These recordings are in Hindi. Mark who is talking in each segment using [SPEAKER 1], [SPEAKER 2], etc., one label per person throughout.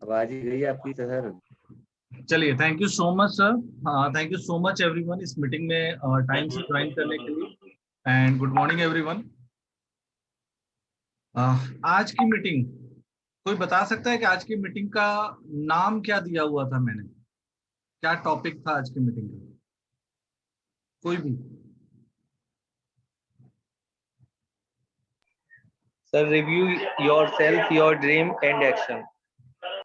[SPEAKER 1] आवाज ही गई आपकी तो सर।
[SPEAKER 2] चलिए, thank you so much sir. Thank you so much everyone इस मीटिंग में टाइम से ज्वाइन करने के लिए। And good morning everyone. आज की मीटिंग, कोई बता सकता है कि आज की मीटिंग का नाम क्या दिया हुआ था मैंने? क्या टॉपिक था आज की मीटिंग का? कोई भी?
[SPEAKER 3] Sir, review yourself, your dream and action.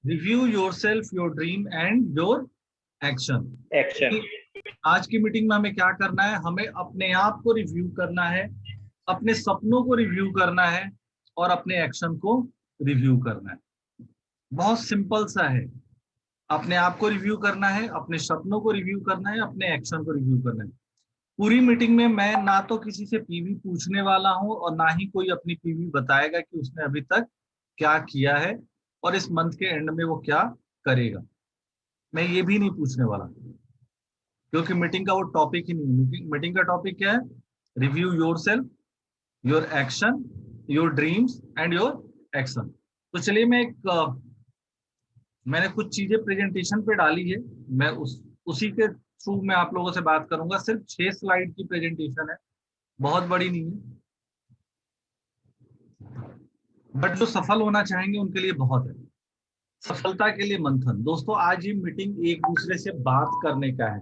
[SPEAKER 2] Review yourself, your dream and your action.
[SPEAKER 3] Action.
[SPEAKER 2] आज की मीटिंग में हमें क्या करना है? हमें अपने आप को रिव्यू करना है, अपने सपनों को रिव्यू करना है और अपने एक्शन को रिव्यू करना है। बहुत सिंपल सा है। अपने आप को रिव्यू करना है, अपने सपनों को रिव्यू करना है, अपने एक्शन को रिव्यू करना है। पूरी मीटिंग में मैं ना तो किसी से पीवी पूछने वाला हूं और ना ही कोई अपनी पीवी बताएगा कि उसने अभी तक क्या किया है और इस मंथ के एंड में वो क्या करेगा। मैं ये भी नहीं पूछने वाला, क्योंकि मीटिंग का वो टॉपिक ही नहीं है। मीटिंग का टॉपिक क्या है? Review your self, your action, your dreams and your action. तो चलिए, मैंने कुछ चीजें प्रेजेंटेशन पे डाली है। मैं उसी के थ्रू मैं आप लोगों से बात करूंगा। सिर्फ 6 स्लाइड की प्रेजेंटेशन है, बहुत बड़ी नहीं है, बट जो सफल होना चाहेंगे उनके लिए बहुत है। सफलता के लिए मंथन। दोस्तों, आज ये मीटिंग एक दूसरे से बात करने का है,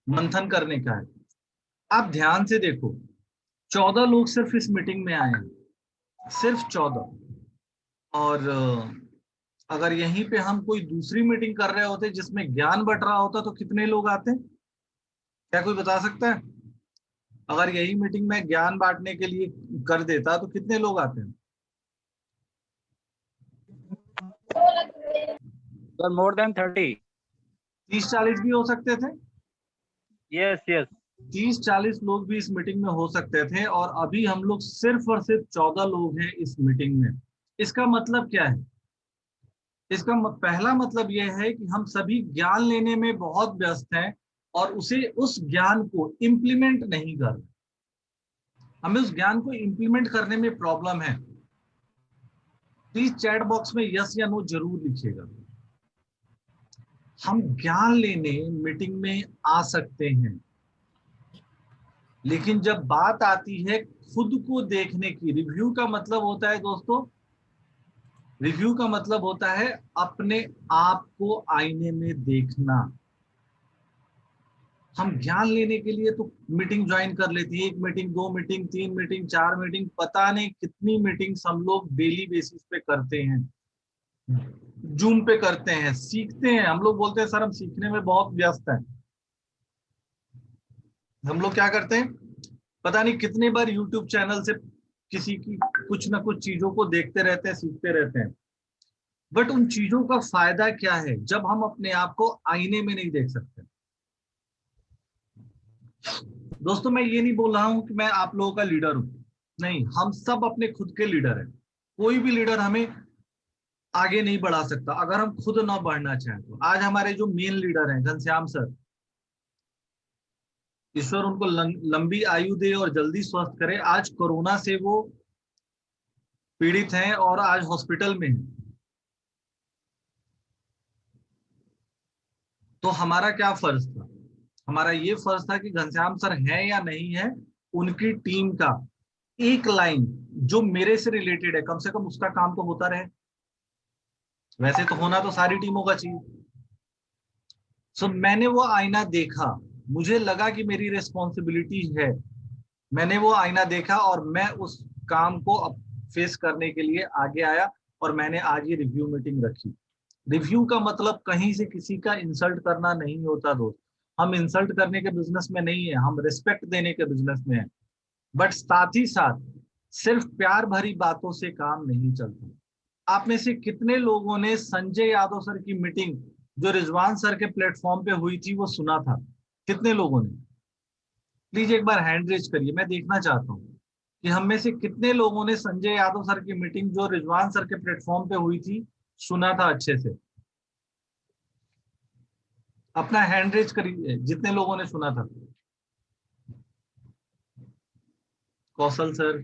[SPEAKER 2] मंथन करने का है। आप ध्यान से देखो, 14 लोग सिर्फ इस मीटिंग में आए हैं, सिर्फ 14। और अगर यहीं पे हम कोई दूसरी मीटिंग कर रहे होते जिसमें ज्ञान बट रहा होता तो कितने लोग आते? क्या कोई बता सकता है? अगर यही मीटिंग में ज्ञान बांटने के लिए कर देता तो कितने लोग आते हैं?
[SPEAKER 4] Sir, more than 30.
[SPEAKER 2] 30-40 भी हो सकते थे।
[SPEAKER 4] Yes, yes.
[SPEAKER 2] 30-40 लोग भी इस मीटिंग में हो सकते थे, और अभी हम लोग सिर्फ और सिर्फ 14 लोग हैं इस मीटिंग में। इसका मतलब क्या है? इसका पहला मतलब यह है कि हम सभी ज्ञान लेने में बहुत व्यस्त हैं और उस ज्ञान को इम्प्लीमेंट नहीं कर रहे। हमें उस ज्ञान को इम्प्लीमेंट करने में प्रॉब्लम है। प्लीज चैट बॉक्स में यस या नो जरूर लिखिएगा। हम ज्ञान लेने मीटिंग में आ सकते हैं, लेकिन जब बात आती है खुद को देखने की, रिव्यू का मतलब होता है दोस्तों, रिव्यू का मतलब होता है अपने आप को आईने में देखना। हम ज्ञान लेने के लिए तो मीटिंग ज्वाइन कर लेते हैं, 1 मीटिंग, 2 मीटिंग, 3 मीटिंग, 4 मीटिंग, पता नहीं कितनी मीटिंग्स हम लोग डेली बेसिस पे करते हैं, जूम पे करते हैं, सीखते हैं। हम लोग बोलते हैं सर हम सीखने में बहुत व्यस्त हैं। हम लोग क्या करते हैं, पता नहीं कितने बार यूट्यूब चैनल से किसी की कुछ ना कुछ चीजों को देखते रहते हैं, सीखते रहते हैं। बट उन चीजों का फायदा क्या है जब हम अपने आप को आईने में नहीं देख सकते? दोस्तों, मैं ये नहीं बोल रहा हूं कि मैं आप लोगों का लीडर हूं, नहीं, हम सब अपने खुद के लीडर हैं। कोई भी लीडर हमें आगे नहीं बढ़ा सकता अगर हम खुद ना बढ़ना चाहें तो। आज हमारे जो मेन लीडर हैं घनश्याम सर, ईश्वर उनको लंबी आयु दे और जल्दी स्वस्थ करे, आज कोरोना से वो पीड़ित हैं और आज हॉस्पिटल में हैं। तो हमारा क्या फर्ज था? हमारा ये फर्ज था कि घनश्याम सर है या नहीं है, उनकी टीम का एक लाइन जो मेरे से रिलेटेड है, कम से कम उसका काम तो होता रहे। वैसे तो होना तो सारी टीमों का चाहिए। सो मैंने वो आईना देखा, मुझे लगा कि मेरी रिस्पॉन्सिबिलिटी है। मैंने वो आईना देखा और मैं उस काम को अब फेस करने के लिए आगे आया और मैंने आज ये रिव्यू मीटिंग रखी। रिव्यू का मतलब कहीं से किसी का इंसल्ट करना नहीं होता दोस्त। हम इंसल्ट करने के बिजनेस में नहीं है, हम रिस्पेक्ट देने के बिजनेस में है। बट साथ ही साथ सिर्फ प्यार भरी बातों से काम नहीं चलता। आप में से कितने लोगों ने संजय यादव सर की मीटिंग जो रिजवान सर के प्लेटफॉर्म पे हुई थी वो सुना था? कितने लोगों ने? प्लीज एक बार हैंड रेज करिए, मैं देखना चाहता हूँ कि हम में से कितने लोगों ने संजय यादव सर की मीटिंग जो रिजवान सर के प्लेटफॉर्म पे हुई थी सुना था अच्छे से। अपना हैंड रेज करिए जितने लोगों ने सुना था। कौशल सर,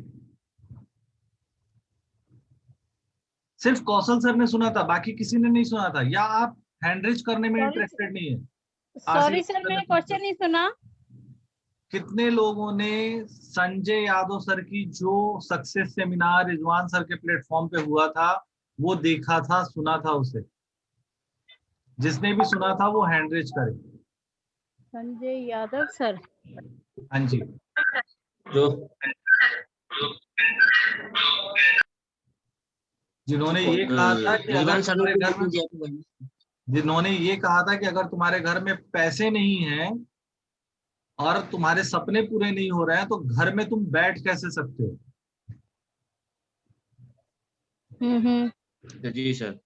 [SPEAKER 2] सिर्फ कौशल सर ने सुना था, बाकी किसी ने नहीं सुना था, या आप हैंड रेज करने में
[SPEAKER 1] सॉरी
[SPEAKER 2] इंटरेस्टेड नहीं है?
[SPEAKER 1] सॉरी
[SPEAKER 2] आशीष
[SPEAKER 1] सर,
[SPEAKER 2] सर ने
[SPEAKER 1] मैंने
[SPEAKER 2] पूछा,
[SPEAKER 1] क्वेश्चन नहीं सुना।
[SPEAKER 2] कितने लोगों ने संजय यादव सर की जो सक्सेस सेमिनार रिजवान सर के प्लेटफॉर्म पे हुआ था वो देखा था, सुना था उसे? जिसने भी सुना था वो हैंड रेज करे।
[SPEAKER 1] संजय यादव सर।
[SPEAKER 2] हाँ जी,
[SPEAKER 3] जो
[SPEAKER 2] जिन्होंने ये कहा था कि अगर
[SPEAKER 3] रिजवान सर ने
[SPEAKER 2] तुम्हारे घर में,
[SPEAKER 3] दिया था वही।
[SPEAKER 2] जिन्होंने ये कहा था कि अगर तुम्हारे घर में पैसे नहीं हैं और तुम्हारे सपने पूरे नहीं हो रहे हैं तो घर में तुम बैठ कैसे सकते हो?
[SPEAKER 3] जी सर।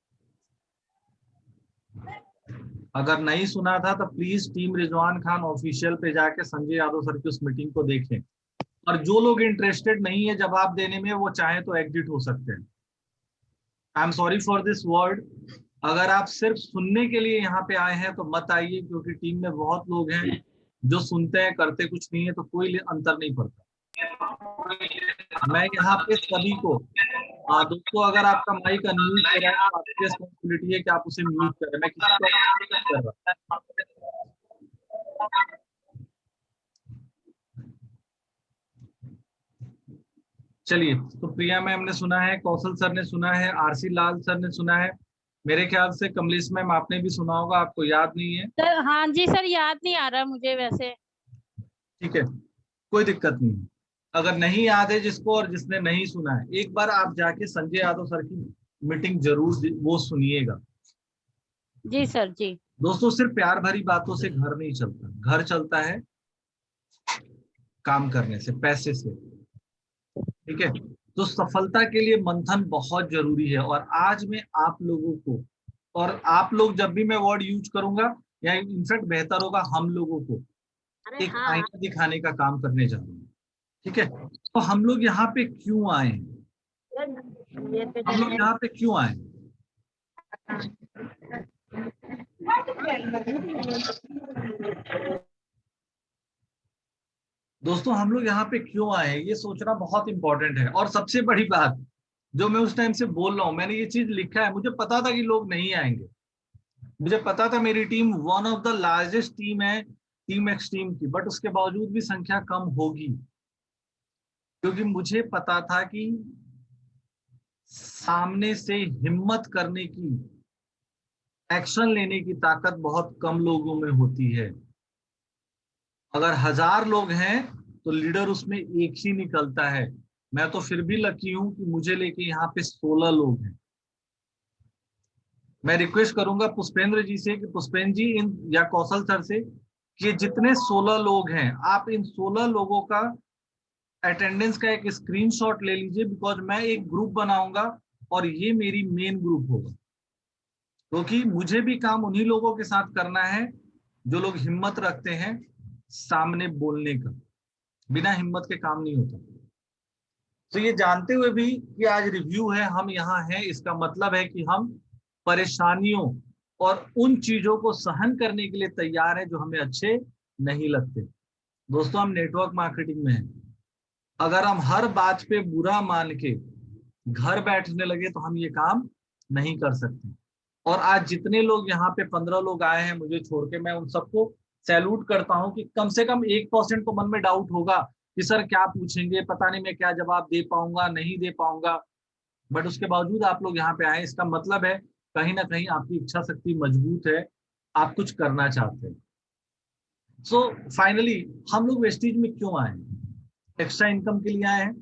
[SPEAKER 2] अगर नहीं सुना था तो please team Rizwan Khan official पे जाके संजय यादव सर की उस मीटिंग को देखें। और जो लोग इंटरेस्टेड नहीं है जवाब देने में, वो चाहे तो एग्जिट हो सकते हैं। I am sorry for this word. अगर आप सिर्फ सुनने के लिए यहाँ पे आए हैं तो मत आइए, क्योंकि टीम में बहुत लोग हैं जो सुनते हैं करते कुछ नहीं है, तो कोई अंतर नहीं पड़ता। मैं यहाँ पे सभी को, दोस्तों अगर आपका माइक अनम्यूट हो रहा है तो आपकी रिस्पॉन्सिबिलिटी है कि आप उसे म्यूट करें। मैं किसी को नहीं कर रहा। चलिए, तो प्रिया मैम ने सुना है, कौशल सर ने सुना है, आरसी लाल सर ने सुना है, मेरे ख्याल से कमलेश मैम आपने भी सुना होगा, आपको याद नहीं है?
[SPEAKER 1] सर हाँ जी सर, याद नहीं आ रहा मुझे वैसे।
[SPEAKER 2] ठीक है, कोई दिक्कत नहीं है। अगर नहीं याद है जिसको और जिसने नहीं सुना है, एक बार आप जाके संजय यादव सर की मीटिंग जरूर वो सुनिएगा।
[SPEAKER 1] जी सर जी।
[SPEAKER 2] दोस्तों सिर्फ प्यार भरी बातों से घर नहीं चलता, घर चलता है काम करने से, पैसे से। ठीक है, तो सफलता के लिए मंथन बहुत जरूरी है। और आज मैं आप लोगों को, और आप लोग जब भी मैं वर्ड यूज करूंगा, या इनफैक्ट बेहतर होगा हम लोगों को, एक आईना दिखाने का काम करने जा रहा हूँ। ठीक है, तो हम लोग यहाँ पे क्यों आए हैं? हम लोग यहाँ पे क्यों आए? दोस्तों हम लोग यहाँ पे क्यों आए हैं, ये सोचना बहुत इंपॉर्टेंट है। और सबसे बड़ी बात जो मैं उस टाइम से बोल रहा हूँ, मैंने ये चीज लिखा है, मुझे पता था कि लोग नहीं आएंगे। मुझे पता था मेरी team one of the largest team है, टीम एक्सट्रीम की, बट उसके बावजूद भी संख्या कम होगी, क्योंकि मुझे पता था कि सामने से हिम्मत करने की, एक्शन लेने की ताकत बहुत कम लोगों में होती है। अगर 1000 लोग हैं तो लीडर उसमें एक ही निकलता है। मैं तो फिर भी लकी हूं कि मुझे लेके यहाँ पे 16 लोग हैं। मैं रिक्वेस्ट करूंगा पुष्पेंद्र जी से कि पुष्पेंद्र जी इन, या कौशल सर से, कि जितने 16 लोग हैं आप इन 16 लोगों का अटेंडेंस का एक स्क्रीनशॉट ले लीजिए, बिकॉज मैं एक ग्रुप बनाऊंगा और ये मेरी मेन ग्रुप होगा, क्योंकि मुझे भी काम उन्हीं लोगों के साथ करना है जो लोग हिम्मत रखते हैं सामने बोलने का। बिना हिम्मत के काम नहीं होता। तो ये जानते हुए भी कि आज रिव्यू है, हम यहाँ हैं, इसका मतलब है कि हम परेशानियों और उन चीजों को सहन करने के लिए तैयार हैं जो हमें अच्छे नहीं लगते। दोस्तों हम नेटवर्क मार्केटिंग में हैं, अगर हम हर बात पे बुरा मान के घर बैठने लगे तो हम ये काम नहीं कर सकते। और आज जितने लोग यहाँ पे 15 लोग आए हैं मुझे छोड़ के, मैं उन सबको सैल्यूट करता हूँ कि कम से कम 1% तो मन में डाउट होगा कि सर क्या पूछेंगे, पता नहीं मैं क्या जवाब दे पाऊंगा नहीं दे पाऊंगा, बट उसके बावजूद आप लोग यहाँ पे आए, इसका मतलब है कहीं ना कहीं आपकी इच्छा शक्ति मजबूत है, आप कुछ करना चाहते हैं। सो फाइनली हम लोग वेस्टीज में क्यों आए? एक्स्ट्रा इनकम के लिए आए हैं।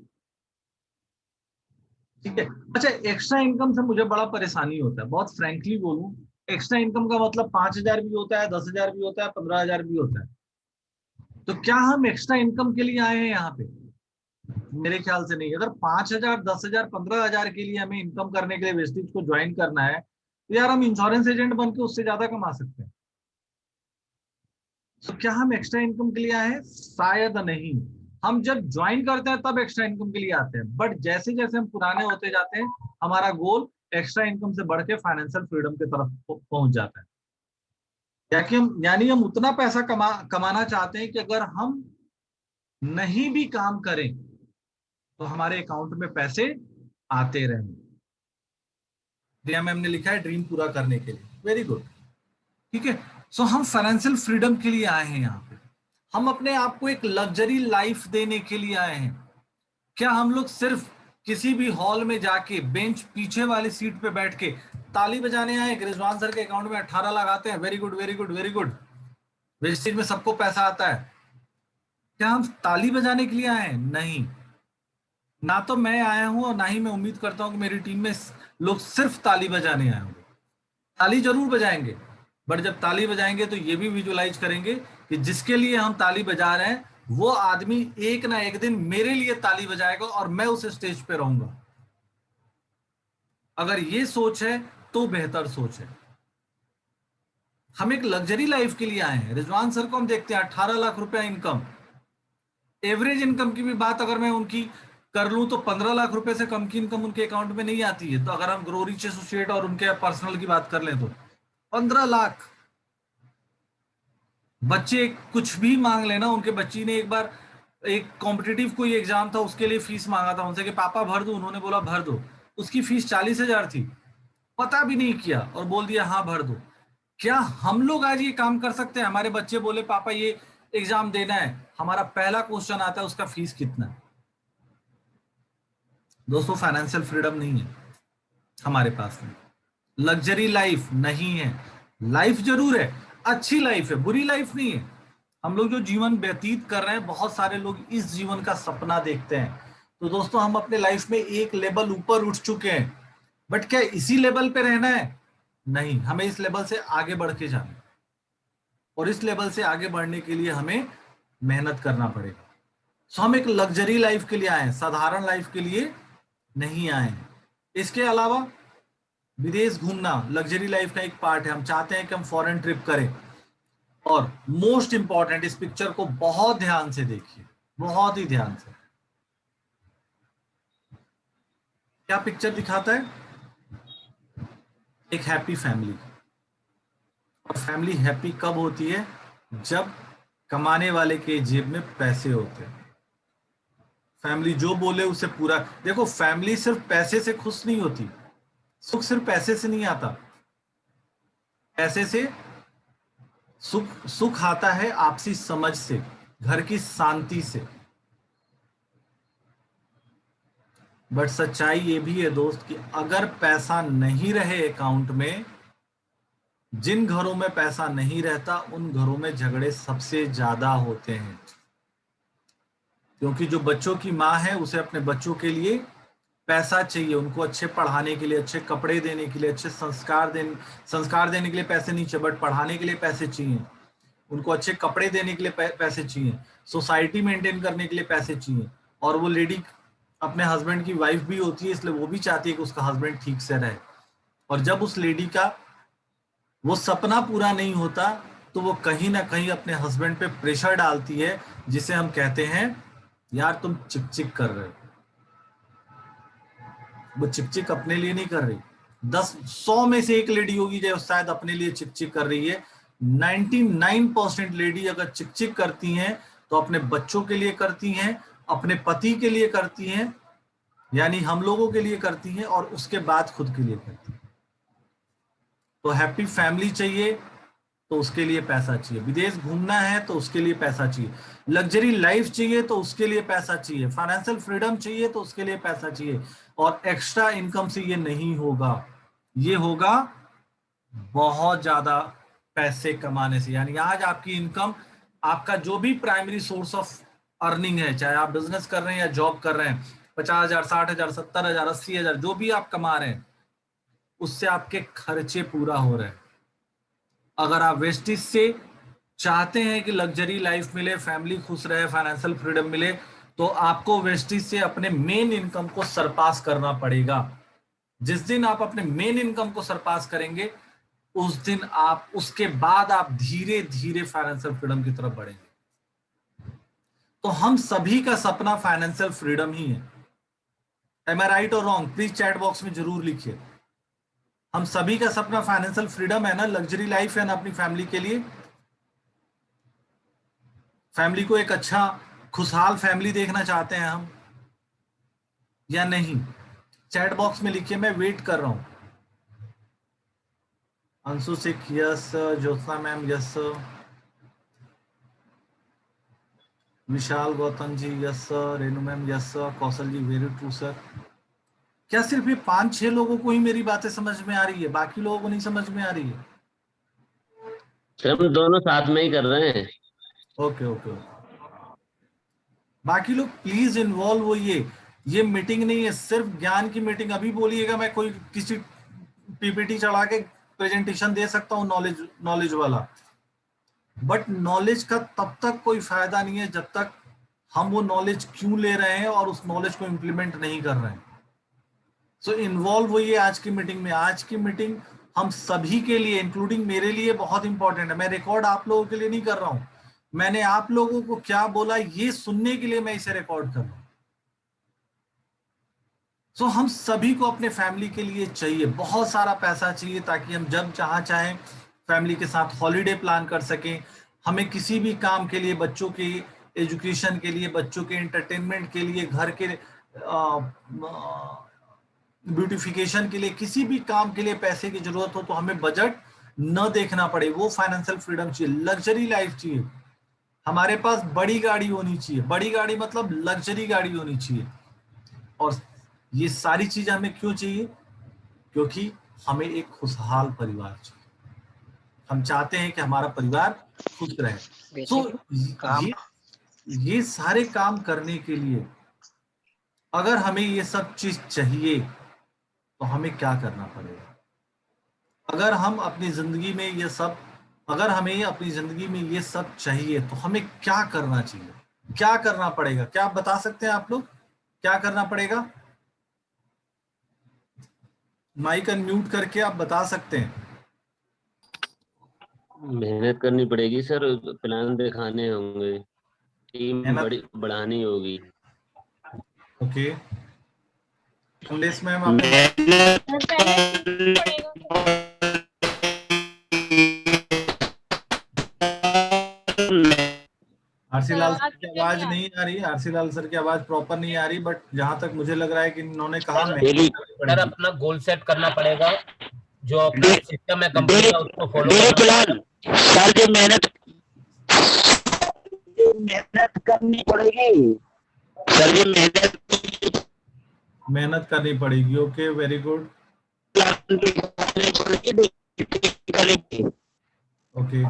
[SPEAKER 2] ठीक है, अच्छा एक्स्ट्रा इनकम से मुझे बड़ा परेशानी होता है, बहुत फ्रैंकली बोलूं। एक्स्ट्रा इनकम का मतलब 5000 भी होता है, 10,000 भी होता है, 15,000 भी होता है। तो क्या हम एक्स्ट्रा इनकम के लिए आए हैं यहाँ पे? मेरे ख्याल से नहीं। अगर 5,000, 10,000, 15,000 के लिए हमें इनकम करने के लिए वेस्टिज को ज्वाइन करना है, तो यार हम इंश्योरेंस एजेंट बन के उससे ज्यादा कमा सकते हैं। तो क्या हम एक्स्ट्रा इनकम के लिए आए हैं? शायद नहीं। हम जब ज्वाइन करते हैं तब एक्स्ट्रा इनकम के लिए आते हैं, बट जैसे जैसे हम पुराने होते जाते हैं हमारा गोल एक्स्ट्रा इनकम से बढ़ के फाइनेंशियल फ्रीडम की तरफ पहुंच जाता है। यानी हम उतना पैसा कमाना चाहते हैं कि अगर हम नहीं भी काम करें तो हमारे अकाउंट में पैसे आते रहें। रिया मैम ने लिखा है ड्रीम पूरा करने के लिए, वेरी गुड, ठीक है। सो हम फाइनेंशियल फ्रीडम के लिए आए हैं यहाँ पे, हम अपने आप को एक लग्जरी लाइफ देने के लिए आए हैं। क्या हम लोग सिर्फ किसी भी हॉल में जाके बेंच पीछे वाली सीट पे बैठ के ताली बजाने आए कि रिजवान सर के अकाउंट में 18 लाख आते हैं, very good very good very good, wastage में सबको पैसा आता है? क्या हम ताली बजाने के लिए आए हैं? नहीं, ना तो मैं आया हूं और ना ही मैं उम्मीद करता हूं कि मेरी टीम में लोग सिर्फ ताली बजाने आए होंगे। ताली जरूर बजाएंगे, बट जब ताली बजाएंगे तो ये भी विजुअलाइज करेंगे कि जिसके लिए हम ताली बजा रहे हैं वो आदमी एक ना एक दिन मेरे लिए ताली बजाएगा और मैं उस स्टेज पे रहूंगा। अगर ये सोच है तो बेहतर सोच है। हम एक लग्जरी लाइफ के लिए आए हैं। रिजवान सर को हम देखते हैं 18 लाख रुपया इनकम, एवरेज इनकम की भी बात अगर मैं उनकी कर लूं तो 15 लाख रुपए से कम की इनकम उनके अकाउंट में नहीं आती है। तो अगर हम ग्रो रिच एसोसिएट और उनके पर्सनल की बात कर लें तो 15 लाख। बच्चे कुछ भी मांग लेना, उनके बच्ची ने एक बार एक कॉम्पिटिटिव कोई एग्जाम था उसके लिए फीस मांगा था उनसे कि पापा भर दो, उन्होंने बोला भर दो, उसकी फीस 40,000 थी, पता भी नहीं किया और बोल दिया हाँ भर दो। क्या हम लोग आज ये काम कर सकते हैं? हमारे बच्चे बोले पापा ये एग्जाम देना है, हमारा पहला क्वेश्चन आता है उसका फीस कितना है? दोस्तों फाइनेंशियल फ्रीडम नहीं है हमारे पास में, लग्जरी लाइफ नहीं है। लाइफ जरूर है, अच्छी लाइफ है, बुरी लाइफ नहीं है। हम लोग जो जीवन व्यतीत कर रहे हैं, बहुत सारे लोग इस जीवन का सपना देखते हैं। तो दोस्तों हम अपने लाइफ में एक लेवल ऊपर उठ चुके हैं, बट क्या इसी लेवल पे रहना है? नहीं, हमें इस लेवल से आगे बढ़ के जाना है और इस लेवल से आगे बढ़ने के लिए हमें मेहनत करना पड़ेगा। सो हम एक लग्जरी लाइफ के लिए आए हैं, साधारण लाइफ के लिए नहीं आए हैं। इसके अलावा विदेश घूमना लग्जरी लाइफ का एक पार्ट है। हम चाहते हैं कि हम फॉरेन ट्रिप करें। और मोस्ट इंपॉर्टेंट, इस पिक्चर को बहुत ध्यान से देखिए, बहुत ही ध्यान से। क्या पिक्चर दिखाता है? एक हैप्पी फैमिली। और फैमिली हैप्पी कब होती है? जब कमाने वाले के जेब में पैसे होते हैं। फैमिली जो बोले उसे पूरा, देखो फैमिली सिर्फ पैसे से खुश नहीं होती, सुख सिर्फ पैसे से नहीं आता। पैसे से सुख आता है आपसी समझ से, घर की शांति से। बट सच्चाई ये भी है दोस्त कि अगर पैसा नहीं रहे अकाउंट में, जिन घरों में पैसा नहीं रहता उन घरों में झगड़े सबसे ज्यादा होते हैं। क्योंकि जो बच्चों की माँ है उसे अपने बच्चों के लिए पैसा चाहिए, उनको अच्छे पढ़ाने के लिए, अच्छे कपड़े देने के लिए, अच्छे संस्कार देने के लिए पैसे नहीं चाहिए, बट पढ़ाने के लिए पैसे चाहिए। उनको अच्छे कपड़े देने के लिए पैसे चाहिए, सोसाइटी मेंटेन करने के लिए पैसे चाहिए। और वो लेडी अपने हस्बैंड की वाइफ भी होती है, इसलिए वो भी चाहती है कि उसका हस्बैंड ठीक से रहे। और जब उस लेडी का वो सपना पूरा नहीं होता तो वो कहीं ना कहीं अपने हस्बैंड पे प्रेशर डालती है, जिसे हम कहते हैं यार तुम चिक चिक कर रहे हो। वो चिक चिक अपने लिए नहीं कर रही, 100 में से एक लेडी होगी जो शायद अपने लिए चिक चिक कर रही है। 99% लेडी अगर चिक चिक करती हैं तो अपने बच्चों के लिए करती हैं, अपने पति के लिए करती हैं, यानी हम लोगों के लिए करती हैं, और उसके बाद खुद के लिए करती हैं। तो हैप्पी फैमिली चाहिए तो उसके लिए पैसा चाहिए, विदेश घूमना है तो उसके लिए पैसा चाहिए, लग्जरी लाइफ चाहिए तो उसके लिए पैसा चाहिए, फाइनेंशियल फ्रीडम चाहिए तो उसके लिए पैसा चाहिए। और एक्स्ट्रा इनकम से ये नहीं होगा, ये होगा बहुत ज्यादा पैसे कमाने से। यानी आज आपकी इनकम, आपका जो भी प्राइमरी सोर्स ऑफ अर्निंग है, चाहे आप बिजनेस कर रहे हैं या जॉब कर रहे हैं, 50,000, 60,000, 70,000, 80,000 जो भी आप कमा रहे हैं, उससे आपके खर्चे पूरा हो रहे हैं। अगर आप वेस्टेज से चाहते हैं कि लग्जरी लाइफ मिले, फैमिली खुश रहे, फाइनेंशियल फ्रीडम मिले, तो आपको वेस्टेज से अपने मेन इनकम को सरपास करना पड़ेगा। जिस दिन आप अपने मेन इनकम को सरपास करेंगे, उस दिन आप, उसके बाद आप धीरे धीरे फाइनेंशियल फ्रीडम की तरफ बढ़ेंगे। तो हम सभी का सपना फाइनेंशियल फ्रीडम ही है। एम आई राइट और रॉन्ग? प्लीज चैट बॉक्स में जरूर लिखिए। हम सभी का सपना फाइनेंशियल फ्रीडम है ना, लग्जरी लाइफ है ना अपनी फैमिली के लिए। फैमिली को एक अच्छा खुशहाल फैमिली देखना चाहते हैं हम या नहीं? चैट बॉक्स में लिखिए, मैं वेट कर रहा हूं। अंशु सिख yes, Jyotsna ma'am yes, Vishal Gautam ji yes, Renu ma'am yes, Kaushal ji very true sir. क्या सिर्फ ये 5-6 लोगों को ही मेरी बातें समझ में आ रही है, बाकी लोगों को नहीं समझ में आ रही है?
[SPEAKER 5] सर हम दोनों साथ में ही कर रहे हैं।
[SPEAKER 2] Okay okay okay. बाकी लोग प्लीज इन्वॉल्व होइए, ये मीटिंग नहीं है सिर्फ ज्ञान की मीटिंग। अभी बोलिएगा मैं कोई किसी पीपीटी चढ़ा के प्रेजेंटेशन दे सकता हूँ नॉलेज वाला, बट नॉलेज का तब तक कोई फायदा नहीं है जब तक हम वो नॉलेज क्यों ले रहे हैं और उस नॉलेज को इम्प्लीमेंट नहीं कर रहे हैं। सो इन्वॉल्व होइए आज की मीटिंग में। आज की मीटिंग हम सभी के लिए इंक्लूडिंग मेरे लिए बहुत इंपॉर्टेंट है। मैं रिकॉर्ड आप लोगों के लिए नहीं कर रहा हूं, मैंने आप लोगों को क्या बोला ये सुनने के लिए मैं इसे रिकॉर्ड कर रहा हूं। सो हम सभी को अपने फैमिली के लिए चाहिए, बहुत सारा पैसा चाहिए ताकि हम जब जहां चाहें फैमिली के साथ हॉलीडे प्लान कर सकें। हमें किसी भी काम के लिए, बच्चों के एजुकेशन के लिए, बच्चों के एंटरटेनमेंट के लिए, घर के ब्यूटिफिकेशन के लिए, किसी भी काम के लिए पैसे की जरूरत हो तो हमें बजट न देखना पड़े। वो फाइनेंशियल फ्रीडम चाहिए, लग्जरी लाइफ चाहिए। हमारे पास बड़ी गाड़ी होनी चाहिए, बड़ी गाड़ी मतलब लग्जरी गाड़ी होनी चाहिए। और ये सारी चीजें हमें क्यों चाहिए? क्योंकि हमें एक खुशहाल परिवार चाहिए। हम चाहते हैं कि हमारा परिवार खुश रहे। तो ये सारे काम करने के लिए अगर हमें ये सब चीज चाहिए तो हमें क्या करना पड़ेगा? अगर हम अपनी जिंदगी में ये सब, अगर हमें अपनी जिंदगी में ये सब चाहिए तो हमें क्या करना चाहिए, क्या करना पड़ेगा? क्या आप बता सकते हैं आप लोग क्या करना पड़ेगा? माइक अनम्यूट करके आप बता सकते हैं।
[SPEAKER 5] मेहनत करनी पड़ेगी सर, प्लान दिखाने होंगे, टीम बढ़ानी होगी।
[SPEAKER 2] ओके मैम आप आरसी लाल सर की आवाज नहीं आ रही, आरसी लाल सर की आवाज प्रॉपर नहीं आ रही, बट जहां तक मुझे लग रहा है कि इन्होंने कहा
[SPEAKER 6] सर अपना गोल सेट करना पड़ेगा, जो अपना सिस्टम है कंपनी का उसको फॉलो करना।
[SPEAKER 5] सर जो मेहनत करनी पड़ेगी, सर जो
[SPEAKER 2] मेहनत करनी पड़ेगी। Okay very good. Okay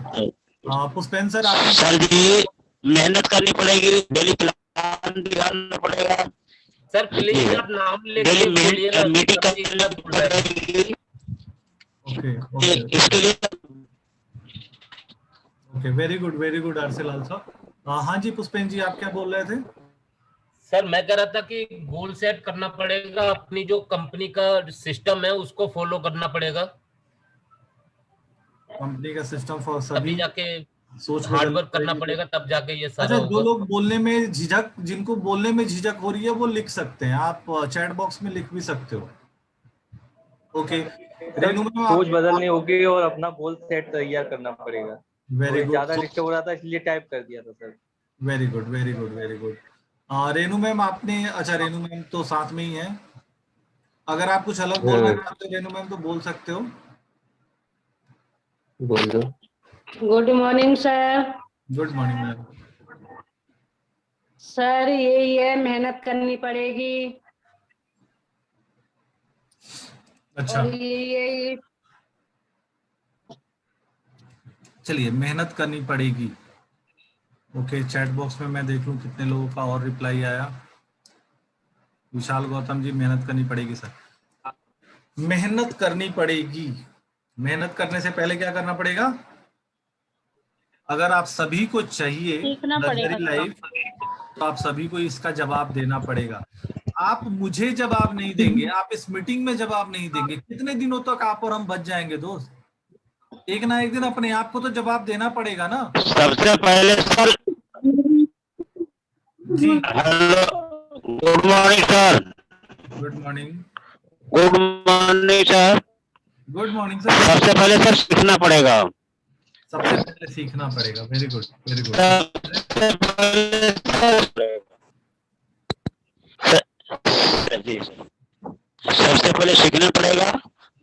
[SPEAKER 2] Pushpen sir आप
[SPEAKER 5] सर जी मेहनत करनी पड़ेगी, डेली प्लान दिखाना पड़ेगा।
[SPEAKER 6] सर प्लीज आप नाम लेके बोलिए
[SPEAKER 2] मीटिंग। ओके ओके
[SPEAKER 5] इसके लिए
[SPEAKER 2] ओके वेरी गुड आरसी लाल सर। हाँ जी पुष्पेन जी आप क्या बोल रहे थे?
[SPEAKER 6] सर मैं कह रहा था कि गोल सेट करना पड़ेगा, अपनी जो कंपनी का सिस्टम है उसको फॉलो करना पड़ेगा,
[SPEAKER 2] कंपनी का सिस्टम फॉर सभी
[SPEAKER 6] तभी जाके
[SPEAKER 2] सोच
[SPEAKER 6] हार्ड वर्क करना पड़ेगा, तब जाके ये सारा
[SPEAKER 2] अच्छा, जो लोग बोलने में झिझक, जिनको बोलने में झिझक हो रही है वो लिख सकते हैं, आप चैट बॉक्स में लिख भी सकते हो। ओके रेणु मैम
[SPEAKER 3] सोच बदलनी होगी और अपना गोल सेट तैयार करना पड़ेगा।
[SPEAKER 2] Very good.
[SPEAKER 3] ज्यादा डिस्टर्ब हो रहा था इसलिए टाइप कर दिया था sir.
[SPEAKER 2] Very good very good very good. Renu ma'am आपने, अच्छा रेणु मैम तो साथ में ही है, अगर आप कुछ अलग बोलना चाहते हो रेणु मैम तो बोल सकते हो।
[SPEAKER 5] बोल दो।
[SPEAKER 7] Good morning sir.
[SPEAKER 2] Good morning ma'am.
[SPEAKER 7] Sir यही है, मेहनत करनी पड़ेगी।
[SPEAKER 2] अच्छा
[SPEAKER 7] यही
[SPEAKER 2] चलिए मेहनत करनी पड़ेगी। ओके चैट बॉक्स में मैं देख लूं कितने लोगों का और रिप्लाई आया। विशाल गौतम जी मेहनत करनी पड़ेगी सर, मेहनत करनी पड़ेगी। मेहनत करने से पहले क्या करना पड़ेगा? अगर आप सभी को चाहिए लग्जरी लाइफ तो आप सभी को इसका जवाब देना पड़ेगा। आप मुझे जवाब नहीं देंगे, आप इस मीटिंग में जवाब नहीं देंगे, कितने दिनों तक आप और हम बच जाएंगे दोस्त? एक ना एक दिन अपने आप को तो जवाब देना पड़ेगा ना।
[SPEAKER 5] सबसे पहले sir
[SPEAKER 2] ji
[SPEAKER 5] hello, good morning sir.
[SPEAKER 2] Good morning.
[SPEAKER 5] Good morning sir.
[SPEAKER 2] Good morning sir.
[SPEAKER 5] सबसे पहले सर सीखना पड़ेगा,
[SPEAKER 2] सबसे पहले सीखना पड़ेगा। Very good very good.
[SPEAKER 5] सबसे पहले सीखना पड़ेगा,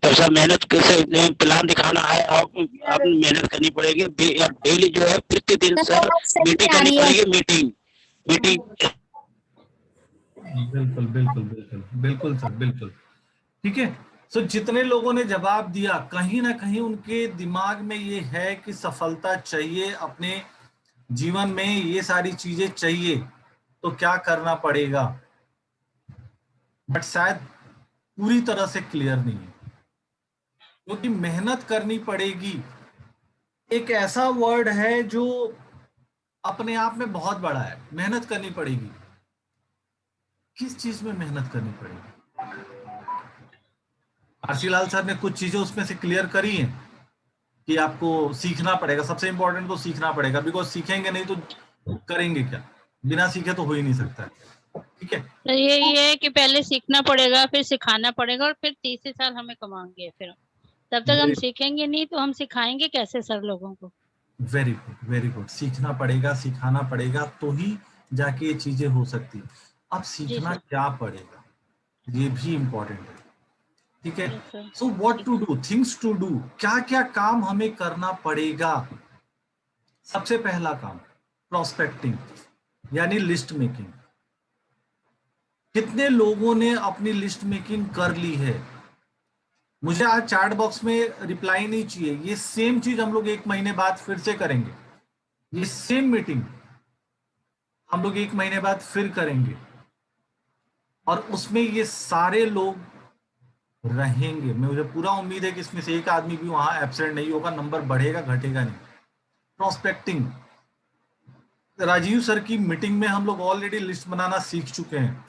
[SPEAKER 8] तो सर मेहनत कैसे प्लान दिखाना है और आपने मेहनत करनी पड़ेगी डेली जो है प्रतिदिन सर मीटिंग करनी पड़ेगी मीटिंग।
[SPEAKER 2] बिल्कुल बिल्कुल बिल्कुल बिल्कुल सर, बिल्कुल ठीक है। सो जितने लोगों ने जवाब दिया कहीं ना कहीं उनके दिमाग में ये है कि सफलता चाहिए, अपने जीवन में ये सारी चीजें चाहिए, तो क्या करना पड़ेगा, बट शायद पूरी तरह से क्लियर नहीं है। क्योंकि मेहनत करनी पड़ेगी एक ऐसा वर्ड है जो अपने आप में बहुत बड़ा है। मेहनत करनी पड़ेगी, किस चीज में मेहनत करनी पड़ेगी? आशीलाल सर ने कुछ चीजें उसमें से क्लियर करी हैं कि आपको सीखना पड़ेगा। सबसे इंपॉर्टेंट तो सीखना पड़ेगा, बिकॉज सीखेंगे नहीं तो करेंगे क्या, बिना सीखे तो हो ही नहीं सकता है। ठीक है,
[SPEAKER 1] तो ये है कि पहले सीखना पड़ेगा, फिर सिखाना पड़ेगा, और फिर तीसरे साल हमें कमाएंगे। फिर तब तक हम सीखेंगे नहीं तो हम सिखाएंगे कैसे सर लोगों को?
[SPEAKER 2] Very good very good. सीखना पड़ेगा, सिखाना पड़ेगा, तो ही जाके ये चीजें हो सकती है। अब सीखना क्या पड़ेगा ये भी इम्पोर्टेंट है। ठीक है, so what to do, things to do, क्या क्या काम हमें करना पड़ेगा। सबसे पहला काम प्रोस्पेक्टिंग यानी लिस्ट मेकिंग। कितने लोगों ने अपनी लिस्ट मेकिंग कर ली है? मुझे आज चैट बॉक्स में रिप्लाई नहीं चाहिए। ये सेम चीज हम लोग 1 महीने बाद फिर से करेंगे। ये सेम मीटिंग हम लोग 1 महीने बाद फिर करेंगे, और उसमें ये सारे लोग रहेंगे। मुझे पूरा उम्मीद है कि इसमें से एक आदमी भी वहां एब्सेंट नहीं होगा। नंबर बढ़ेगा घटेगा नहीं। प्रोस्पेक्टिंग, राजीव सर की मीटिंग में हम लोग ऑलरेडी लिस्ट बनाना सीख चुके हैं।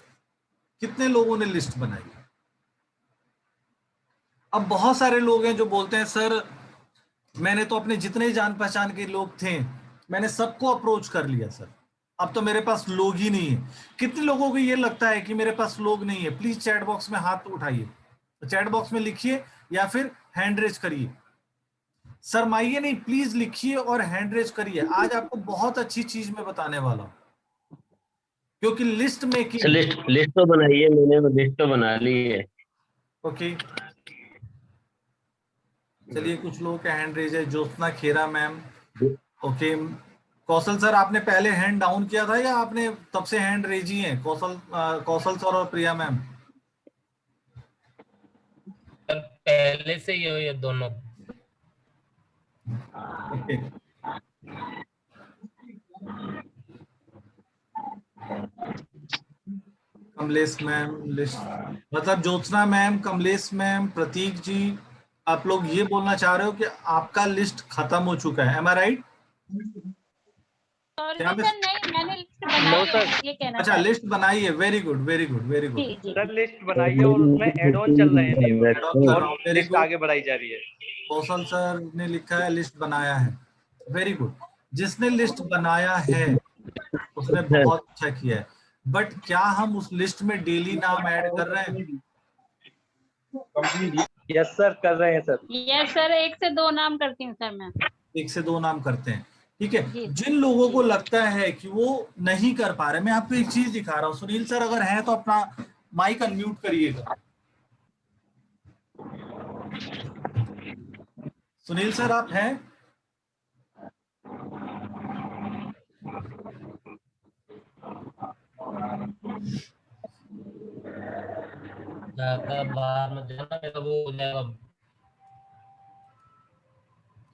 [SPEAKER 2] कितने लोगों ने लिस्ट बनाई? अब बहुत सारे लोग हैं जो बोलते हैं सर मैंने तो अपने जितने जान पहचान के लोग थे मैंने सबको अप्रोच कर लिया सर, अब तो मेरे पास लोग ही नहीं है। कितने लोगों को ये लगता है कि मेरे पास लोग नहीं है? प्लीज चैट बॉक्स में हाथ उठाइए, चैट बॉक्स में लिखिए या फिर हैंड रेज करिए। शर्माइए नहीं, प्लीज लिखिए और हैंड रेज करिए। आज आपको बहुत अच्छी चीज मैं बताने वाला हूं, क्योंकि लिस्ट मेकिंग।
[SPEAKER 5] लिस्ट तो बनाइए, मैंने लिस्ट तो बना ली है।
[SPEAKER 2] ओके, चलिए कुछ लोगों का हैंड रेज है। ज्योत्सना खेरा मैम, ओके। कौशल सर आपने पहले हैंड डाउन किया था या आपने तब से हैंड रेज ही है? कौशल सर और प्रिया मैम
[SPEAKER 6] पहले से ये दोनों।
[SPEAKER 2] ओके, कमलेश मैम लिस्ट, मतलब ज्योत्सना मैम, कमलेश मैम, प्रतीक जी, आप लोग ये बोलना चाह रहे हो कि आपका लिस्ट खत्म हो चुका है? एम आई राइट?
[SPEAKER 1] नहीं, मैंने लिस्ट बनाई है, ये कहना।
[SPEAKER 2] अच्छा, लिस्ट बनाई है। Very good very good very good.
[SPEAKER 3] Sir list बनाई है और उसमें एड ऑन चल रहे हैं और लिस्ट आगे बढ़ाई जा रही है।
[SPEAKER 2] कौशल सर ने लिखा है लिस्ट बनाया है। Very good. जिसने लिस्ट बनाया है उसने बहुत अच्छा किया है, बट क्या हम उस लिस्ट में डेली नाम ऐड कर रहे हैं?
[SPEAKER 3] यस सर, कर रहे हैं सर।
[SPEAKER 1] यस सर, 1 से 2 नाम करती हूँ सर मैं।
[SPEAKER 2] 1 से 2 नाम करते हैं, ठीक है। जिन लोगों को लगता है कि वो नहीं कर पा रहे, मैं आपको एक चीज दिखा रहा हूँ। सुनील सर अगर हैं तो अपना माइक अनम्यूट करिएगा। सुनील सर आप हैं?
[SPEAKER 6] बाहर में जाना है तो वो हो जाएगा।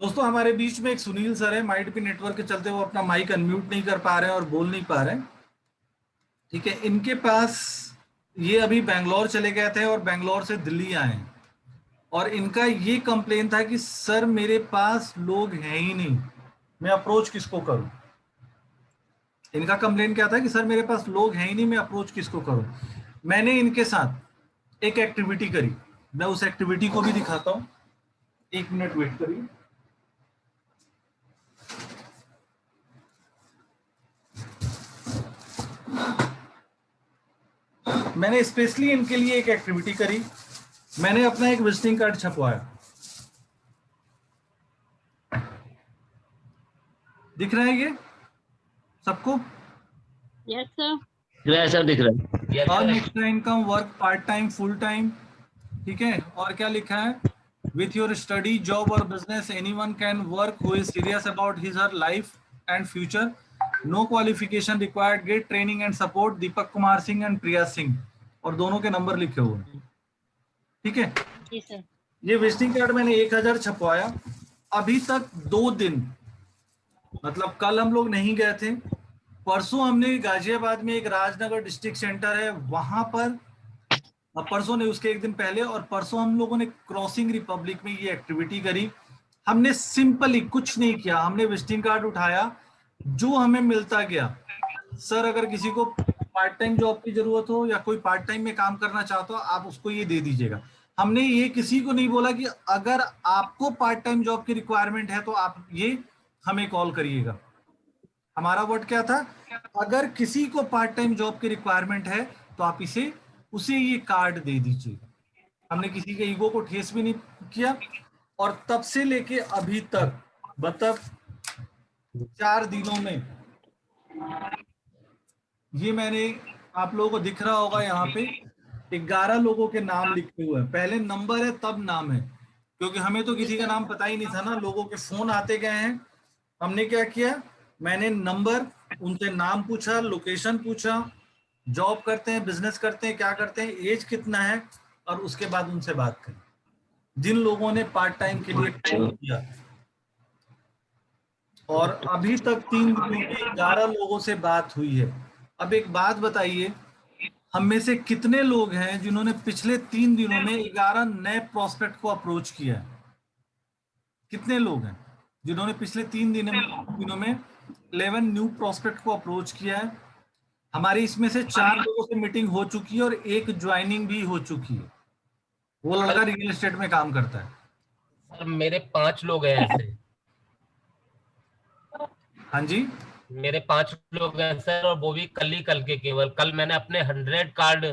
[SPEAKER 2] दोस्तों हमारे बीच में एक सुनील सर है, माइट भी नेटवर्क के चलते वो अपना माइक अनम्यूट नहीं कर पा रहे हैं और बोल नहीं पा रहे हैं, ठीक है। इनके पास ये अभी बेंगलोर चले गए थे और बेंगलोर से दिल्ली आए, और इनका ये कंप्लेन था कि सर मेरे पास लोग हैं ही नहीं, मैं अप्रोच किसको करूं। इनका कंप्लेन क्या था कि सर मेरे पास लोग हैं ही नहीं, मैं अप्रोच किसको करूं। मैंने इनके साथ एक एक्टिविटी करी, मैं उस एक्टिविटी को भी दिखाता हूं। 1 मिनट वेट करिए। मैंने स्पेशली इनके लिए एक एक्टिविटी करी। मैंने अपना एक विजिटिंग कार्ड छपवाया, दिख रहा है ये सबको?
[SPEAKER 1] यस सर,
[SPEAKER 5] दिख रहा है।
[SPEAKER 2] Earn extra income, work part time, full time, ठीक है, और क्या लिखा है, विथ योर स्टडी, जॉब और business anyone can work who is serious about his her life and future, no qualification required, get training and support, Deepak Kumar Singh and Priya Singh, और दोनों के नंबर लिखे हुए हैं। ठीक है,
[SPEAKER 1] जी सर।
[SPEAKER 2] ये विजिटिंग कार्ड मैंने 1000 छपवाया, अभी तक 2 दिन, मतलब कल हम लोग नहीं गए थे, परसों हमने गाजियाबाद में एक राजनगर डिस्ट्रिक्ट सेंटर है वहां पर, परसों ने उसके एक दिन पहले, और परसों हम लोगों ने क्रॉसिंग रिपब्लिक में ये एक्टिविटी करी। हमने सिंपली कुछ नहीं किया, हमने विजिटिंग कार्ड उठाया, जो हमें मिलता गया, सर अगर किसी को पार्ट टाइम जॉब की जरूरत हो या कोई पार्ट टाइम में काम करना चाहता हो आप उसको ये दे दीजिएगा। हमने ये किसी को नहीं बोला कि अगर आपको पार्ट टाइम जॉब की रिक्वायरमेंट है तो आप ये हमें कॉल करिएगा। हमारा वर्ड क्या था, अगर किसी को पार्ट टाइम जॉब की रिक्वायरमेंट है तो आप उसे ये कार्ड दे दीजिए। हमने किसी के ईगो को ठेस भी नहीं किया, और तब से लेके अभी तक मतलब 4 दिनों में ये मैंने, आप लोगों को दिख रहा होगा यहाँ पे 11 लोगों के नाम लिखे हुए हैं। पहले नंबर है तब नाम है, क्योंकि हमें तो किसी का नाम पता ही नहीं था ना, लोगों के फोन आते गए हैं। हमने क्या किया, मैंने नंबर, उनसे नाम पूछा, लोकेशन पूछा, जॉब करते हैं, बिजनेस करते हैं, क्या करते हैं, एज कितना है, और उसके बाद उनसे बात करें जिन लोगों ने पार्ट टाइम के लिए कॉल किया। और अभी तक 3 दिनों में 11 लोगों से बात हुई है। अब एक बात बताइए, हम में से कितने लोग हैं जिन्होंने पिछले 3 दिनों में 11 नए प्रोस्पेक्ट को अप्रोच किया है? कितने लोग हैं जिन्होंने पिछले 3 दिनों में 11 न्यू प्रोस्पेक्ट को अप्रोच किया है? हमारी इसमें से 4 लोगों से मीटिंग हो चुकी है और 1 ज्वाइनिंग भी हो चुकी है। वो लड़का रियल एस्टेट में काम करता है।
[SPEAKER 6] सर मेरे 5 लोग हैं ऐसे।
[SPEAKER 2] हाँ जी,
[SPEAKER 6] मेरे 5 लोग हैं सर, और वो भी कल के केवल कल मैंने अपने 100 कार्ड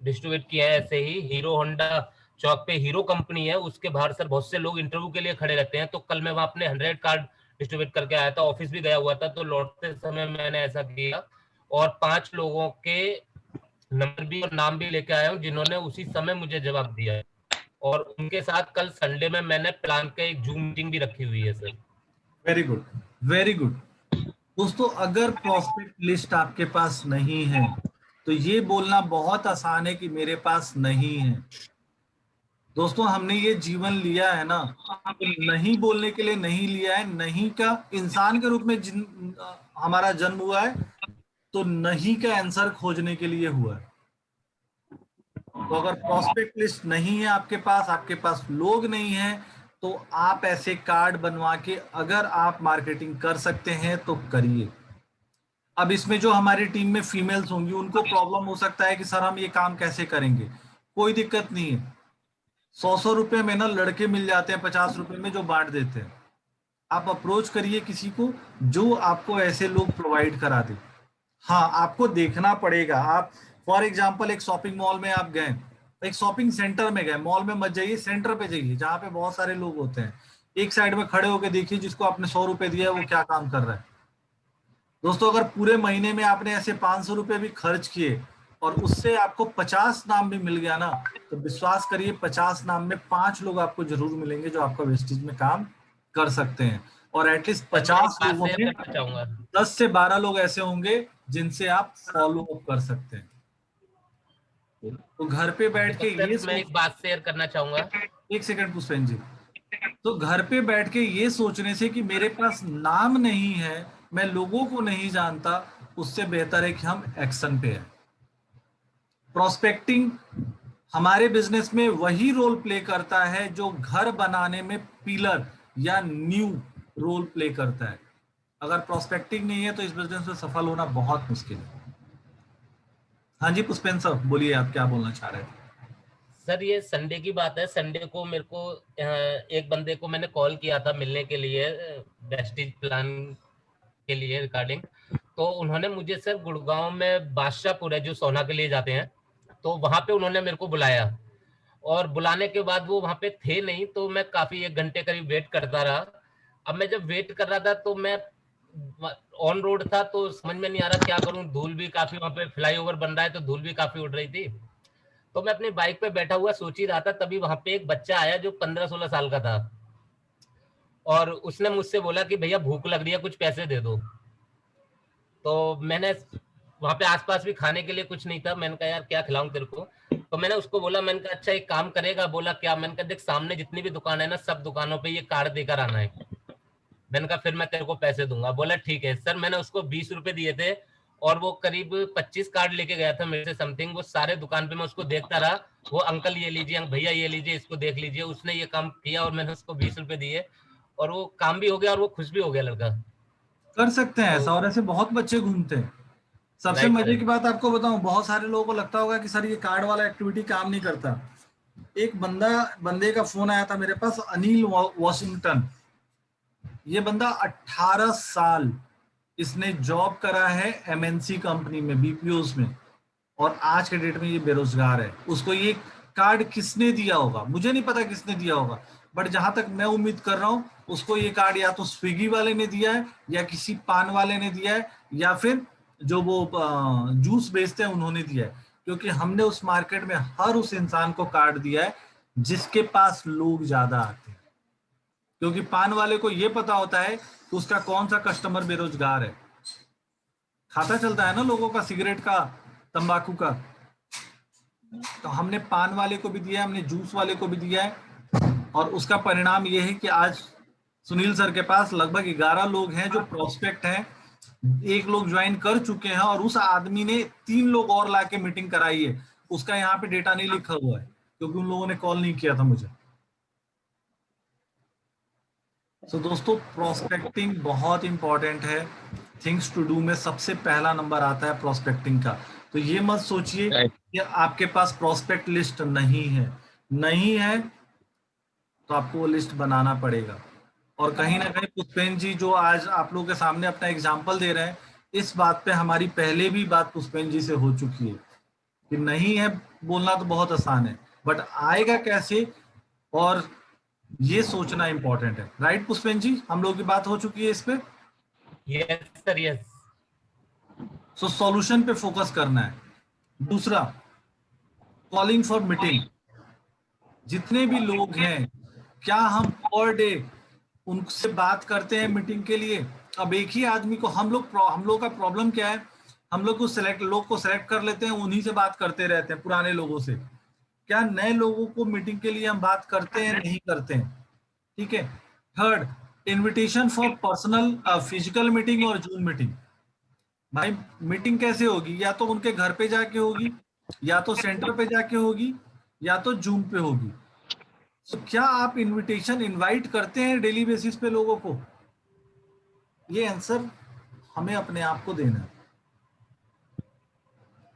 [SPEAKER 6] डिस्ट्रीब्यूट किए हैं। ऐसे ही हीरो होंडा चौक पे हीरो कंपनी है, उसके बाहर सर बहुत से लोग इंटरव्यू के लिए खड़े रहते हैं, तो कल मैं वहां अपने 100 कार्ड डिस्ट्रीब्यूट करके आया था, ऑफिस भी गया हुआ था, तो लौटते समय मैंने ऐसा किया, और 5 लोगों के नंबर भी और नाम भी लेके आया हूँ जिन्होंने उसी समय मुझे जवाब दिया, और उनके साथ कल संडे में मैंने प्लान का एक जूम मीटिंग भी रखी हुई है sir.
[SPEAKER 2] Very good, very good. दोस्तों, अगर प्रोस्पेक्ट लिस्ट आपके पास नहीं है तो ये बोलना बहुत आसान है कि मेरे पास नहीं है। दोस्तों, हमने ये जीवन लिया है ना, तो नहीं बोलने के लिए नहीं लिया है। नहीं का इंसान के रूप में हमारा जन्म हुआ है, तो नहीं का आंसर खोजने के लिए हुआ है। तो अगर प्रोस्पेक्ट लिस्ट नहीं है आपके पास लोग नहीं है, तो आप ऐसे कार्ड बनवा के अगर आप मार्केटिंग कर सकते हैं तो करिए। अब इसमें जो हमारी टीम में फीमेल्स होंगी उनको प्रॉब्लम हो सकता है कि सर हम ये काम कैसे करेंगे। कोई दिक्कत नहीं है, 100 रुपए में ना लड़के मिल जाते हैं 50 रुपए में जो बांट देते हैं। आप अप्रोच करिए किसी को जो आपको ऐसे लोग प्रोवाइड करा दे। हाँ, आपको देखना पड़ेगा। आप फॉर एग्जाम्पल एक शॉपिंग मॉल में आप गए, एक शॉपिंग सेंटर में गए, मॉल में मत जाइए, सेंटर पे जाइए जहाँ पे बहुत सारे लोग होते हैं। एक साइड में खड़े होकर देखिए जिसको आपने 100 रुपए दिया है वो क्या काम कर रहा है। दोस्तों, अगर पूरे महीने में आपने ऐसे 500 रुपए भी खर्च किए और उससे आपको 50 नाम भी मिल गया ना, तो विश्वास करिए 50 नाम में 5 लोग आपको जरूर मिलेंगे जो आपका वेस्टेज में काम कर सकते हैं। और एटलीस्ट 50 लोगों में 10 से 12 लोग ऐसे होंगे जिनसे आप फॉलो अप कर सकते हैं। तो घर पे बैठ के ये
[SPEAKER 6] मैं एक बात शेयर करना चाहूंगा।
[SPEAKER 2] एक सेकंड पुष्पेंद्र जी। तो घर पे बैठ के ये सोचने से कि मेरे पास नाम नहीं है, मैं लोगों को नहीं जानता, उससे बेहतर है कि हम एक्शन पे हैं। प्रोस्पेक्टिंग हमारे बिजनेस में वही रोल प्ले करता है जो घर बनाने में पिलर या न्यू रोल प्ले करता है। अगर प्रोस्पेक्टिंग नहीं है तो इस बिजनेस में सफल होना बहुत मुश्किल है। हाँ जी पुष्पेंद्र सर, बोलिए आप क्या बोलना चाह रहे थे?
[SPEAKER 6] सर ये संडे की बात है, संडे को मेरे को एक बंदे को मैंने कॉल किया था मिलने के लिए वेस्टेज प्लान के लिए रिगार्डिंग। तो उन्होंने मुझे सर गुड़गांव में बादशाहपुर है जो सोना के लिए जाते हैं, तो वहां पे उन्होंने मेरे को बुलाया, और बुलाने के बाद वो वहां पे थे नहीं, तो मैं काफी 1 घंटे करीब वेट करता रहा। अब मैं जब वेट कर रहा था तो मैं ऑन रोड था, तो समझ में नहीं आ रहा क्या करूं। धूल भी काफी, वहां पे फ्लाईओवर बन रहा है तो धूल भी काफी उड़ रही थी। तो मैं अपनी बाइक पे बैठा हुआ सोच ही रहा था, तभी वहां पे एक बच्चा आया जो 15-16 साल का था, और उसने मुझसे बोला कि भैया भूख लग रही है, कुछ पैसे दे दो। तो मैंने वहां पे आसपास भी खाने के लिए कुछ नहीं था, मैंने कहा यार क्या खिलाऊं तेरे को। तो मैंने उसको बोला, मैंने कहा अच्छा एक काम करेगा? बोला क्या? मैंने कहा देख सामने जितनी भी दुकान है ना, सब दुकानों पे ये कार्ड देकर आना है। मैंने कहा फिर मैं तेरे को पैसे दूंगा। बोला ठीक है सर। मैंने उसको 20 रुपए दिए थे और वो करीब 25 कार्ड लेके गया था मेरे से समथिंग। वो सारे दुकान पे मैं उसको देखता रहा, वो अंकल ये लीजिए, भैया ये लीजिए, इसको देख लीजिए। उसने ये काम किया और मैंने उसको 20 रुपए दिए और वो काम भी हो गया और वो खुश भी हो गया लड़का।
[SPEAKER 2] कर सकते हैं ऐसा, और ऐसे बहुत बच्चे घूमते हैं। सबसे मजे की बात आपको बताऊं, बहुत सारे लोगों को लगता होगा कि सर ये कार्ड वाला एक्टिविटी काम नहीं करता। एक बंदे का फोन आया था मेरे पास, अनिल वॉशिंगटन। ये बंदा 18 साल इसने जॉब करा है एमएनसी कंपनी में, बीपीओस में, और आज के डेट में ये बेरोजगार है। उसको ये कार्ड किसने दिया होगा मुझे नहीं पता किसने दिया होगा, बट जहां तक मैं उम्मीद कर रहा हूं उसको ये कार्ड या तो स्विगी वाले ने दिया है, या किसी पान वाले ने दिया है, या फिर जो वो जूस बेचते हैं उन्होंने दिया है। क्योंकि हमने उस मार्केट में हर उस इंसान को कार्ड दिया है जिसके पास लोग ज्यादा आते हैं। क्योंकि पान वाले को ये पता होता है कि उसका कौन सा कस्टमर बेरोजगार है, खाता चलता है ना लोगों का, सिगरेट का, तंबाकू का। तो हमने पान वाले को भी दिया है, हमने जूस वाले को भी दिया है, और उसका परिणाम ये है कि आज सुनील सर के पास लगभग 11 लोग हैं जो प्रोस्पेक्ट हैं। 1 लोग ज्वाइन कर चुके हैं और उस आदमी ने 3 लोग और लाके मीटिंग कराई है। उसका यहाँ पे डेटा नहीं लिखा हुआ है क्योंकि उन लोगों ने कॉल नहीं किया था मुझे। तो दोस्तों प्रोस्पेक्टिंग बहुत इंपॉर्टेंट है। थिंग्स टू डू में सबसे पहला नंबर आता है प्रोस्पेक्टिंग का। तो ये मत सोचिए कि आपके पास प्रोस्पेक्ट लिस्ट नहीं है तो आपको वो लिस्ट बनाना पड़ेगा। और कहीं ना कहीं पुष्पेन जी जो आज आप लोगों के सामने अपना एग्जाम्पल दे रहे हैं, इस बात पे हमारी पहले भी बात पुष्पेन जी से हो चुकी है कि नहीं है बोलना तो बहुत आसान है, बट आएगा कैसे और ये सोचना इंपॉर्टेंट है। राइट पुष्पेन जी, हम लोगों की बात हो चुकी है इस पे।
[SPEAKER 6] Yes sir yes.
[SPEAKER 2] So solution पे फोकस करना है। दूसरा, कॉलिंग फॉर मीटिंग। जितने भी लोग हैं क्या हम पर डे उनसे बात करते हैं मीटिंग के लिए? अब एक ही आदमी को हम लोग का प्रॉब्लम क्या है, हम लोग को सेलेक्ट कर लेते हैं, उन्हीं से बात करते रहते हैं पुराने लोगों से। क्या नए लोगों को मीटिंग के लिए हम बात करते हैं? नहीं करते हैं। ठीक है। Third, invitation for personal physical meeting और जूम मीटिंग। भाई मीटिंग कैसे होगी? या तो उनके घर पे जाके होगी, या तो सेंटर पे जाके होगी, या तो जूम पे होगी। तो क्या आप इनवाइट करते हैं डेली बेसिस पे लोगों को? ये आंसर हमें अपने आप को देना है।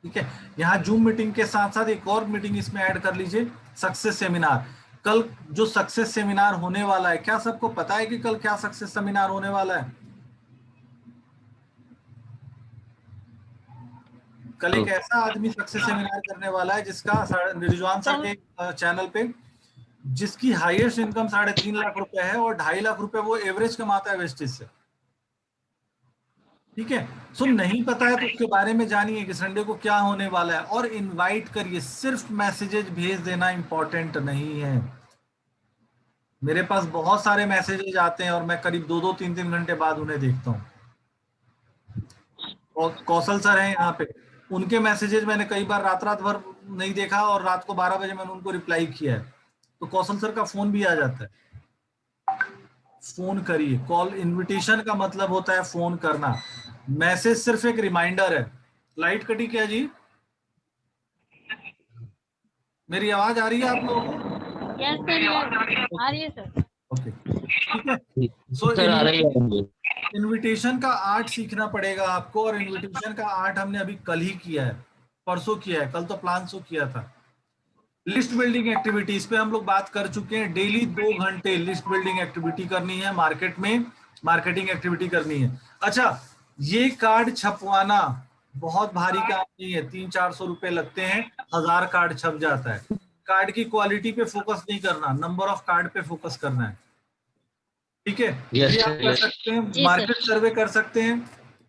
[SPEAKER 2] ठीक है। यहाँ जूम मीटिंग के साथ साथ एक और मीटिंग इसमें ऐड कर लीजिए, सक्सेस सेमिनार। कल जो सक्सेस सेमिनार होने वाला है, क्या सबको पता है कि कल क्या सक्सेस सेमिनार होने वाला है? कल एक ऐसा आदमी सक्सेस सेमिनार करने वाला है जिसका रिजवान सर के चैनल पे जिसकी हाईएस्ट इनकम 3.5 लाख रुपए है और 2.5 लाख रुपए वो एवरेज कमाता है वेस्टेज से। ठीक है। सो नहीं पता है तो उसके बारे में जानिए कि संडे को क्या होने वाला है और इनवाइट करिए। सिर्फ मैसेजेस भेज देना इंपॉर्टेंट नहीं है। मेरे पास बहुत सारे मैसेजेस आते हैं और मैं करीब 2-2, 3-3 घंटे बाद उन्हें देखता हूँ। और कौशल सर हैं यहाँ पे, उनके मैसेजेस मैंने कई बार रात भर नहीं देखा और रात को 12 बजे मैंने उनको रिप्लाई किया है, तो कौशल सर का फोन भी आ जाता है। फोन करिए। कॉल इनविटेशन का मतलब होता है फोन करना, मैसेज सिर्फ एक रिमाइंडर है। लाइट कटी क्या जी? मेरी आवाज आ रही है आप लोगों को?
[SPEAKER 1] यस सर, आ रही है सर।
[SPEAKER 2] ओके ठीक है। सो इनविटेशन का आर्ट सीखना पड़ेगा आपको, और इनविटेशन का आर्ट हमने अभी कल ही किया है, परसों किया है, कल तो प्लान सो किया था। लिस्ट बिल्डिंग एक्टिविटीज पे हम लोग बात कर चुके हैं। डेली 2 घंटे लिस्ट बिल्डिंग एक्टिविटी करनी है, मार्केट में मार्केटिंग एक्टिविटी करनी है। अच्छा, ये कार्ड छपवाना बहुत भारी काम नहीं है, 300-400 रुपए लगते हैं, 1000 कार्ड छप जाता है। कार्ड की क्वालिटी पे फोकस नहीं करना, नंबर ऑफ कार्ड पे फोकस करना है। ठीक है। ये आप कर सकते हैं, मार्केट सर्वे कर सकते हैं।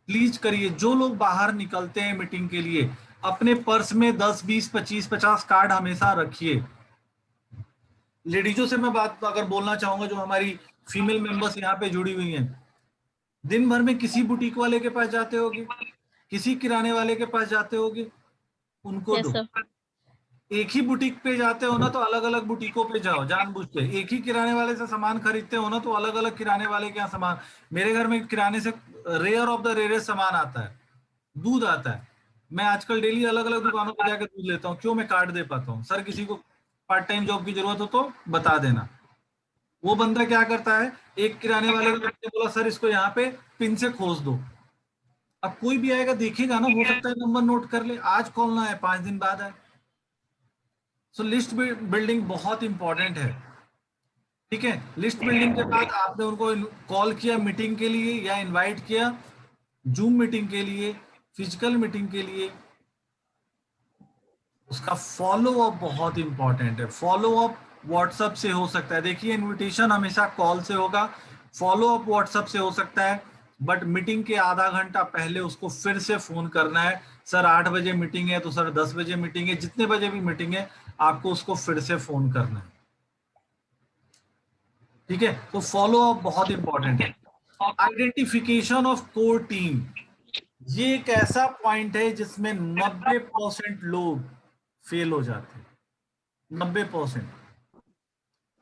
[SPEAKER 2] प्लीज करिए। जो लोग बाहर निकलते हैं मीटिंग के लिए, अपने पर्स में 10, 20, 25, 50 कार्ड हमेशा रखिए। लेडीजों से मैं बात अगर बोलना चाहूंगा, जो हमारी फीमेल मेंबर्स यहाँ पे जुड़ी हुई हैं, दिन भर में किसी बुटीक वाले के पास जाते होगे, किसी किराने वाले के पास जाते होगे, उनको
[SPEAKER 1] यस
[SPEAKER 2] दो।
[SPEAKER 1] सर।
[SPEAKER 2] एक ही बुटीक पे जाते हो ना तो अलग अलग बुटीकों पे जाओ जानबूझ के। एक ही किराने वाले से सामान खरीदते हो ना तो अलग अलग किराने वाले के यहाँ सामान। मेरे घर में किराने से रेयर ऑफ द रेयरेस्ट सामान आता है, दूध आता है। मैं आजकल डेली अलग अलग दुकानों पे जाकर दूध लेता हूँ। क्यों? मैं कार्ड दे पाता हूँ। सर किसी को पार्ट टाइम जॉब की जरूरत हो तो बता देना। वो बंदा क्या करता है, एक किराने वाले ने बोला सर इसको यहाँ पे पिन से खोस दो। अब कोई भी आएगा देखेगा ना, हो सकता है नंबर नोट कर ले, आज कॉल ना आए 5 दिन बाद आए। सो लिस्ट बिल्डिंग बहुत इंपॉर्टेंट है। ठीक है, लिस्ट बिल्डिंग के बाद आपने उनको कॉल किया मीटिंग के लिए या इनवाइट किया जूम मीटिंग के लिए, फिजिकल मीटिंग के लिए, उसका फॉलो अप बहुत इंपॉर्टेंट है। फॉलो अप व्हाट्सएप से हो सकता है। देखिए इनविटेशन हमेशा कॉल से होगा, फॉलो अप व्हाट्सएप से हो सकता है, बट मीटिंग के आधा घंटा पहले उसको फिर से फोन करना है। सर 8 बजे मीटिंग है तो सर 10 बजे मीटिंग है, जितने बजे भी मीटिंग है आपको उसको फिर से फोन करना है। ठीक है, तो फॉलो अप बहुत इंपॉर्टेंट है। आइडेंटिफिकेशन ऑफ कोर टीम, ये एक ऐसा पॉइंट है जिसमें 90% लोग फेल हो जाते हैं। 90%।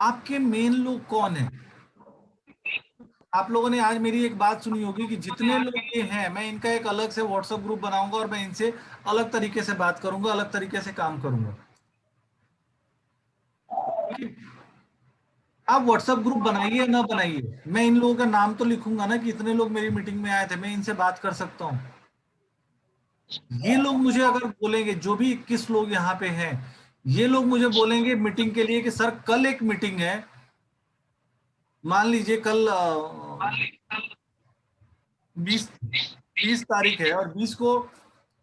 [SPEAKER 2] आपके मेन लोग कौन है? आप लोगों ने आज मेरी एक बात सुनी होगी कि जितने लोग ये हैं, मैं इनका एक अलग से व्हाट्सएप ग्रुप बनाऊंगा और मैं इनसे अलग तरीके से बात करूंगा, अलग तरीके से काम करूंगा। आप व्हाट्सएप ग्रुप बनाइए ना बनाइए, मैं इन लोगों का नाम तो लिखूंगा ना कि इतने लोग मेरी मीटिंग में आए थे, मैं इनसे बात कर सकता हूँ। ये लोग मुझे अगर बोलेंगे, जो भी 21 लोग यहाँ पे हैं, ये लोग मुझे बोलेंगे मीटिंग के लिए कि सर कल एक मीटिंग है, मान लीजिए कल 20 तारीख है और 20 को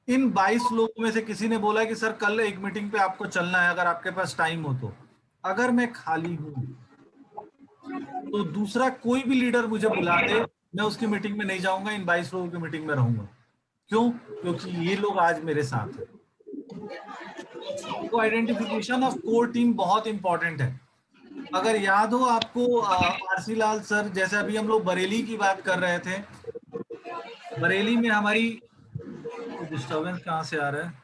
[SPEAKER 2] इन 22 लोगों में से किसी ने बोला कि सर कल एक मीटिंग पे आपको चलना है, अगर आपके पास टाइम हो तो। अगर मैं खाली हूं तो दूसरा कोई भी लीडर मुझे बुला दे, मैं उसकी मीटिंग में नहीं जाऊंगा, इन 22 लोगों की मीटिंग में रहूंगा। क्यों? क्योंकि ये लोग आज मेरे साथ हैं। तो आइडेंटिफिकेशन ऑफ कोर टीम बहुत इंपॉर्टेंट है। अगर याद हो आपको आरसी लाल सर, जैसे अभी हम लोग बरेली की बात कर रहे थे, बरेली में हमारी डिस्टर्बेंस कहाँ से आ रहा है?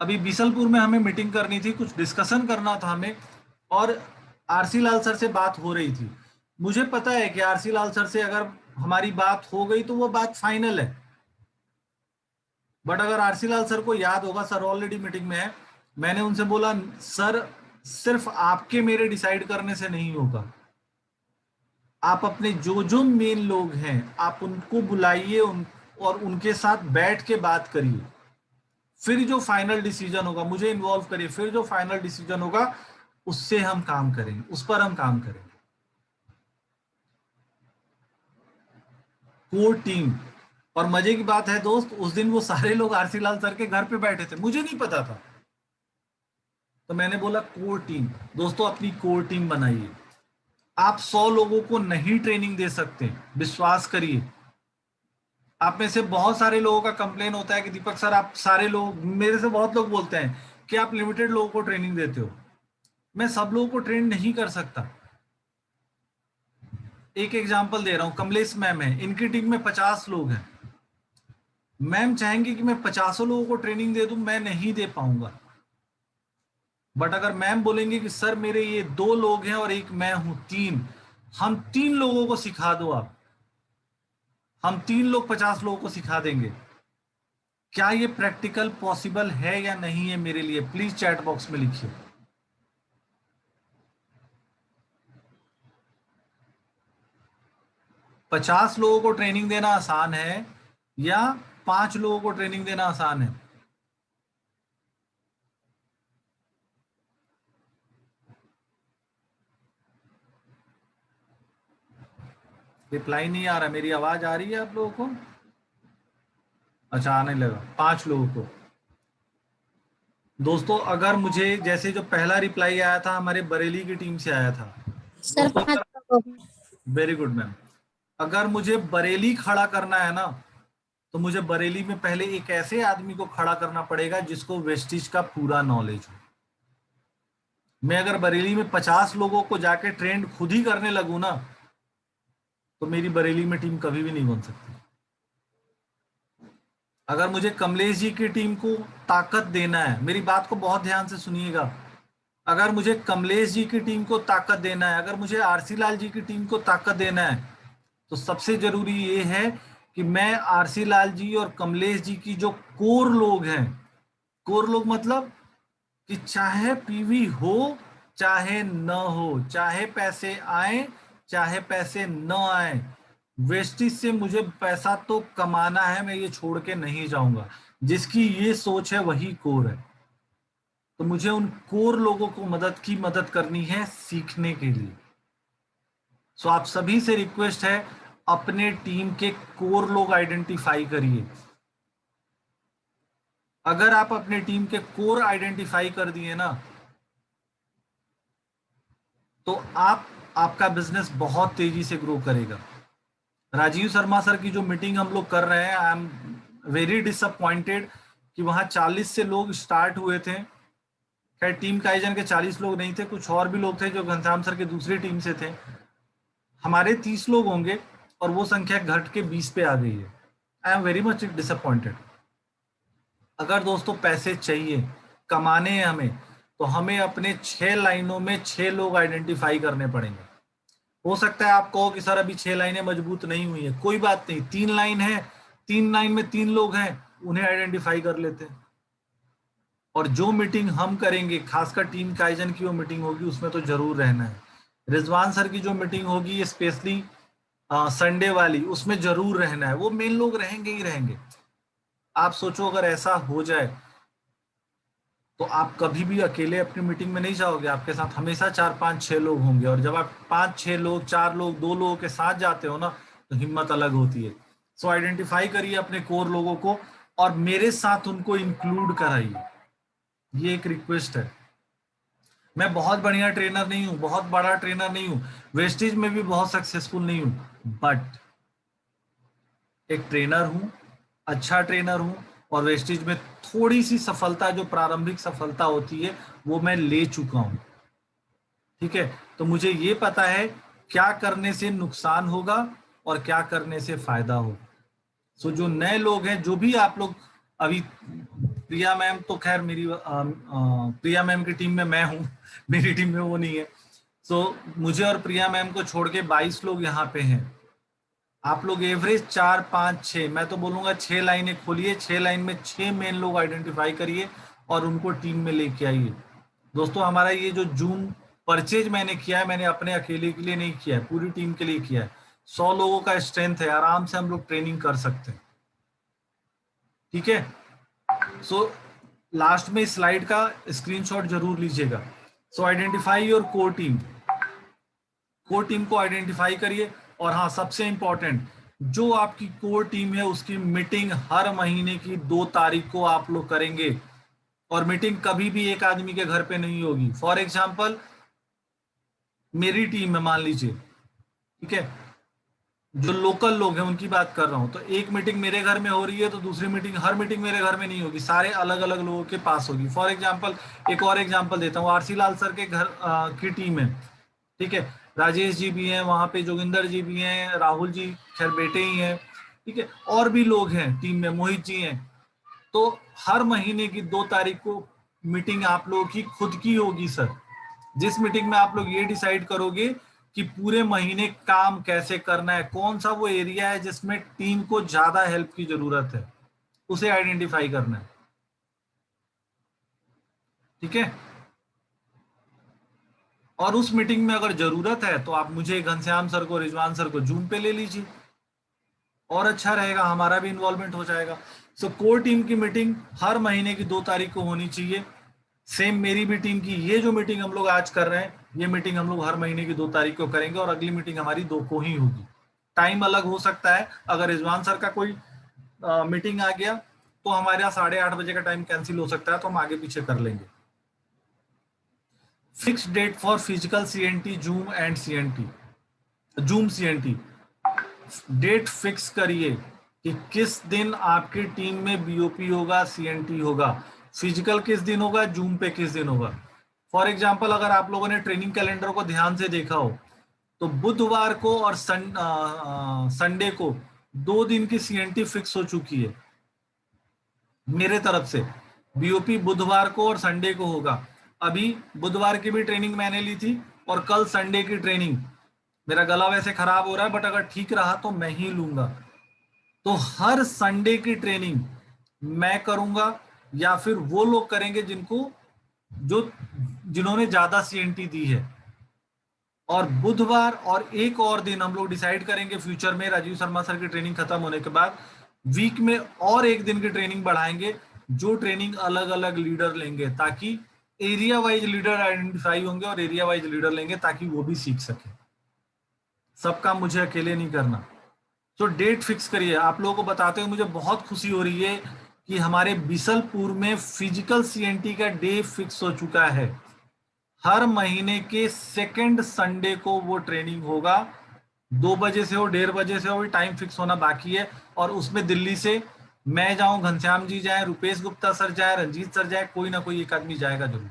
[SPEAKER 2] अभी बीसलपुर में हमें मीटिंग करनी थी, कुछ डिस्कशन करना था हमें, और आरसी लाल सर से बात हो रही थी। मुझे पता है कि आरसी लाल सर से अगर हमारी बात हो गई तो वो बात फाइनल है। बट अगर आरसी लाल सर को याद होगा, सर ऑलरेडी मीटिंग में है, मैंने उनसे बोला सर सिर्फ आपके मेरे डिसाइड करने से नहीं होगा, आप अपने जो जो मेन लोग हैं आप उनको बुलाइए, और उनके साथ बैठ के बात करिए, फिर जो फाइनल डिसीजन होगा मुझे इन्वॉल्व करिए, फिर जो फाइनल डिसीजन होगा उससे हम काम करेंगे, उस पर हम काम करेंगे। Core team. और मजे की बात है दोस्त, उस दिन वो सारे लोग आरसी लाल सर के घर पे बैठे थे, मुझे नहीं पता था। तो मैंने बोला कोर टीम, दोस्तों अपनी कोर टीम बनाइए। आप 100 लोगों को नहीं ट्रेनिंग दे सकते, विश्वास करिए। आप में से बहुत सारे लोगों का कंप्लेन होता है कि दीपक सर आप सारे लोग, मेरे से बहुत लोग बोलते हैं कि आप लिमिटेड लोगों को ट्रेनिंग देते हो। मैं सब लोगों को ट्रेन नहीं कर सकता। एक एग्जांपल दे रहा हूं, कमलेश मैम है, इनकी टीम में 50 लोग हैं। मैम चाहेंगे कि मैं 50 लोगों को ट्रेनिंग दे दूं, मैं नहीं दे पाऊंगा। बट अगर मैम बोलेंगे कि सर मेरे ये 2 लोग हैं और एक मैं हूं, 3, हम 3 लोगों को सिखा दो आप, हम 3 लोग 50 लोगों को सिखा देंगे। क्या ये प्रैक्टिकल पॉसिबल है या नहीं है मेरे लिए? प्लीज चैट बॉक्स में लिखिए। पचास लोगों को ट्रेनिंग देना आसान है या 5 लोगों को ट्रेनिंग देना आसान है? रिप्लाई नहीं आ रहा, मेरी आवाज आ रही है आप लोगों को? अच्छा आने लगा। 5 लोगों को दोस्तों अगर मुझे जैसे जो पहला रिप्लाई आया था हमारे बरेली की टीम से आया था, वेरी गुड मैम, अगर मुझे बरेली खड़ा करना है ना तो मुझे बरेली में पहले एक ऐसे आदमी को खड़ा करना पड़ेगा जिसको वेस्टिज का पूरा नॉलेज हो। मैं अगर बरेली में 50 लोगों को जाके ट्रेंड खुद ही करने लगूं ना तो मेरी बरेली में टीम कभी भी नहीं बन सकती। अगर मुझे कमलेश जी की टीम को ताकत देना है, मेरी बात को बहुत ध्यान से सुनिएगा, अगर मुझे कमलेश जी की टीम को ताकत देना है, अगर मुझे आरसी लाल जी की टीम को ताकत देना है, तो सबसे जरूरी ये है कि मैं आरसी लाल जी और कमलेश जी की जो कोर लोग हैं, कोर लोग मतलब कि चाहे पीवी हो चाहे न हो, चाहे पैसे आए चाहे पैसे न आए, वेस्टिज से मुझे पैसा तो कमाना है, मैं ये छोड़ के नहीं जाऊंगा। जिसकी ये सोच है वही कोर है। तो मुझे उन कोर लोगों को मदद करनी है सीखने के लिए। सो आप सभी से रिक्वेस्ट है, अपने टीम के कोर लोग आइडेंटिफाई करिए। अगर आप अपने टीम के कोर आइडेंटिफाई कर दिए ना तो आपका बिजनेस बहुत तेजी से ग्रो करेगा। राजीव शर्मा सर की जो मीटिंग हम लोग कर रहे हैं, आई एम वेरी डिसअपॉइंटेड कि वहां 40 से लोग स्टार्ट हुए थे। खैर टीम काइजन के 40 लोग नहीं थे, कुछ और भी लोग थे जो घनश्याम सर के दूसरी टीम से थे। हमारे 30 लोग होंगे और वो संख्या घट के 20 पे आ गई है। I am very much disappointed. अगर दोस्तों पैसे चाहिए, कमाने हैं हमें, तो हमें अपने 6 लाइनों में 6 लोग आइडेंटिफाई करने पड़ेंगे। हो सकता है आप कहो कि सर अभी 6 लाइनें मजबूत नहीं हुई है, कोई बात नहीं, 3 लाइन है, 3 लाइन में 3 लोग हैं, उन्हें आइडेंटिफाई कर लेते हैं। और जो मीटिंग हम करेंगे, खासकर टीम काइजन की वो मीटिंग होगी, उसमें तो जरूर रहना है। रिजवान सर की जो मीटिंग होगी स्पेशली संडे वाली, उसमें जरूर रहना है। वो मेन लोग रहेंगे ही रहेंगे। आप सोचो अगर ऐसा हो जाए तो आप कभी भी अकेले अपनी मीटिंग में नहीं जाओगे, आपके साथ हमेशा 4, 5, 6 लोग होंगे। और जब आप 5, 6 लोग, 4 लोग, 2 लोगों के साथ जाते हो ना तो हिम्मत अलग होती है। सो आइडेंटिफाई करिए अपने कोर लोगों को और मेरे साथ उनको इंक्लूड कराइए। ये एक रिक्वेस्ट है। मैं बहुत बढ़िया ट्रेनर नहीं हूं, बहुत बड़ा ट्रेनर नहीं हूं, वेस्टेज में भी बहुत सक्सेसफुल नहीं हूं, बट एक ट्रेनर हूं, अच्छा ट्रेनर हूं। और वेस्टेज में थोड़ी सी सफलता, जो प्रारंभिक सफलता होती है, वो मैं ले चुका हूं। ठीक है, तो मुझे ये पता है क्या करने से नुकसान होगा और क्या करने से फायदा होगा। सो जो नए लोग हैं, जो भी आप लोग अभी, प्रिया मैम तो खैर मेरी प्रिया मैम की टीम में मैं हूं, मेरी टीम में वो नहीं है। सो मुझे और प्रिया मैम को छोड़ के 22 लोग यहाँ पे हैं। आप लोग एवरेज 4, 5, 6, मैं तो बोलूंगा 6 लाइनें खोलिए, 6 लाइन में 6 मेन लोग आइडेंटिफाई करिए और उनको टीम में लेके आइए। दोस्तों हमारा ये जो जूम परचेज मैंने किया है, मैंने अपने अकेले के लिए नहीं किया है, पूरी टीम के लिए किया है। 100 लोगों का स्ट्रेंथ है, आराम से हम लोग ट्रेनिंग कर सकते हैं। ठीक है, सो लास्ट में स्लाइड का स्क्रीनशॉट जरूर लीजिएगा। सो identify your core team, core team को आइडेंटिफाई करिए। और हाँ, सबसे इंपॉर्टेंट, जो आपकी कोर टीम है उसकी मीटिंग हर महीने की 2 तारीख को आप लोग करेंगे। और मीटिंग कभी भी एक आदमी के घर पे नहीं होगी। फॉर एग्जांपल मेरी टीम है मान लीजिए, ठीक है, जो लोकल लोग हैं उनकी बात कर रहा हूं, तो एक मीटिंग मेरे घर में हो रही है तो दूसरी मीटिंग, हर मीटिंग मेरे घर में नहीं होगी, सारे अलग अलग लोगों के पास होगी। फॉर एग्जांपल एक और एग्जांपल देता हूँ, आरसी लाल सर के घर की टीम है, ठीक है, राजेश जी भी हैं वहां पे, जोगिंदर जी भी हैं, राहुल जी खैर बेटे ही हैं, ठीक है, और भी लोग हैं टीम में, मोहित जी हैं। तो हर महीने की 2 तारीख को मीटिंग आप लोगों की खुद की होगी सर, जिस मीटिंग में आप लोग ये डिसाइड करोगे कि पूरे महीने काम कैसे करना है, कौन सा वो एरिया है जिसमें टीम को ज्यादा हेल्प की जरूरत है, उसे आइडेंटिफाई करना है। ठीक है, और उस मीटिंग में अगर जरूरत है तो आप मुझे, घनश्याम सर को, रिजवान सर को जूम पे ले लीजिए, और अच्छा रहेगा, हमारा भी इन्वॉल्वमेंट हो जाएगा। सो कोर टीम की मीटिंग हर महीने की 2 तारीख को होनी चाहिए। सेम मेरी भी टीम की ये जो मीटिंग हम लोग आज कर रहे हैं, ये मीटिंग हम लोग हर महीने की 2 तारीख को करेंगे और अगली मीटिंग हमारी 2 को ही होगी। टाइम अलग हो सकता है, अगर रिजवान सर का कोई मीटिंग आ गया तो हमारे यहाँ 8:30 बजे का टाइम कैंसिल हो सकता है, तो हम आगे पीछे कर लेंगे। Fix date for physical CNT, Zoom and CNT, Zoom CNT। Date fix करिए कि किस दिन आपकी टीम में BOP होगा, CNT होगा, फिजिकल किस दिन होगा, जूम पे किस दिन होगा। फॉर एग्जाम्पल, अगर आप लोगों ने ट्रेनिंग कैलेंडर को ध्यान से देखा हो तो बुधवार को और संडे को 2 दिन की CNT फिक्स हो चुकी है मेरे तरफ से। BOP बुधवार को और संडे को होगा। अभी बुधवार की भी ट्रेनिंग मैंने ली थी और कल संडे की ट्रेनिंग। मेरा गला वैसे खराब हो रहा है, बट अगर ठीक रहा तो मैं ही लूंगा। तो हर संडे की ट्रेनिंग मैं करूंगा या फिर वो लोग करेंगे जिन्होंने ज्यादा CNT दी है। और बुधवार और एक और दिन हम लोग डिसाइड करेंगे फ्यूचर में, राजीव शर्मा सर की ट्रेनिंग खत्म होने के बाद वीक में और एक दिन की ट्रेनिंग बढ़ाएंगे, जो ट्रेनिंग अलग अलग लीडर लेंगे, ताकि एरिया वाइज लीडर आइडेंटिफाई होंगे और एरिया वाइज लीडर लेंगे ताकि वो भी सीख सके। सब काम मुझे अकेले नहीं करना। तो डेट फिक्स करिए। आप लोगों को बताते हुए मुझे बहुत खुशी हो रही है कि हमारे बिसलपुर में फिजिकल CNT का डे फिक्स हो चुका है। हर महीने के सेकंड संडे को वो ट्रेनिंग होगा। 2 बजे से हो, 1:30 बजे से हो, टाइम फिक्स होना बाकी है। और उसमें दिल्ली से मैं जाऊं, घनश्याम जी जाए, रुपेश गुप्ता सर जाए, रंजीत सर जाए, कोई ना कोई एक आदमी जाएगा जरूर,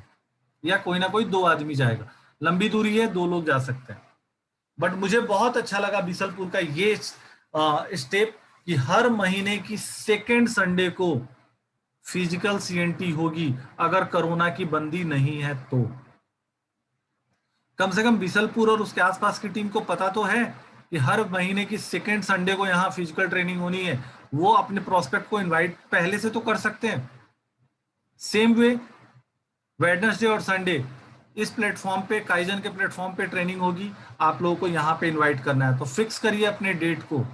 [SPEAKER 2] या कोई ना कोई 2 आदमी जाएगा। लंबी दूरी है, 2 लोग जा सकते हैं। बट मुझे बहुत अच्छा लगा बिसलपुर का ये स्टेप कि हर महीने की सेकेंड संडे को फिजिकल CNT होगी, अगर कोरोना की बंदी नहीं है तो। कम से कम बिसलपुर और उसके आसपास की टीम को पता तो है कि हर महीने की सेकेंड संडे को यहाँ फिजिकल ट्रेनिंग होनी है। वो अपने प्रोस्पेक्ट को इनवाइट पहले से तो कर सकते हैं। सेम वे वेडनेसडे और संडे इस प्लेटफॉर्म पे, काइजन के प्लेटफॉर्म पे ट्रेनिंग होगी। आप लोगों को यहाँ पे इनवाइट करना है, तो फिक्स करिए अपने डेट को।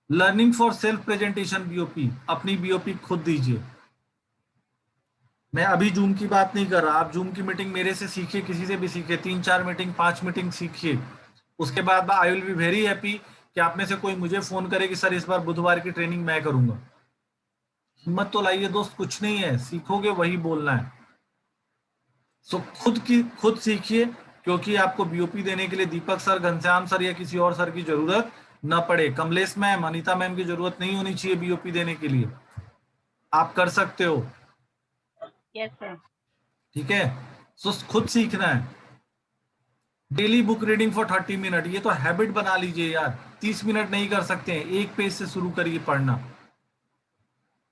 [SPEAKER 2] Learning for self presentation BOP, अपनी BOP खुद दीजिए। मैं अभी जूम की बात नहीं कर रहा। आप जूम की मीटिंग मेरे से सीखिए, किसी से भी सीखिए, 3-4 मीटिंग, 5 मीटिंग सीखिए। उसके बाद I will be very happy कि आप में से कोई मुझे फोन करे कि सर इस बार बुधवार की ट्रेनिंग मैं करूंगा। हिम्मत तो लाइए दोस्त, कुछ नहीं है, सीखोगे वही बोलना है। सो खुद सीखिए, क्योंकि आपको BOP देने के लिए दीपक सर, घनश्याम सर या किसी और सर की जरूरत न पड़े। कमलेश मैम, अनीता मैम की जरूरत नहीं होनी चाहिए BOP देने के लिए। आप कर सकते हो।
[SPEAKER 1] Yes sir.
[SPEAKER 2] ठीक है, सो खुद सीखना है। Daily book reading for 30 minute, ये तो हैबिट बना लीजिए यार। 30 मिनट नहीं कर सकते हैं, एक पेज से शुरू करिए पढ़ना।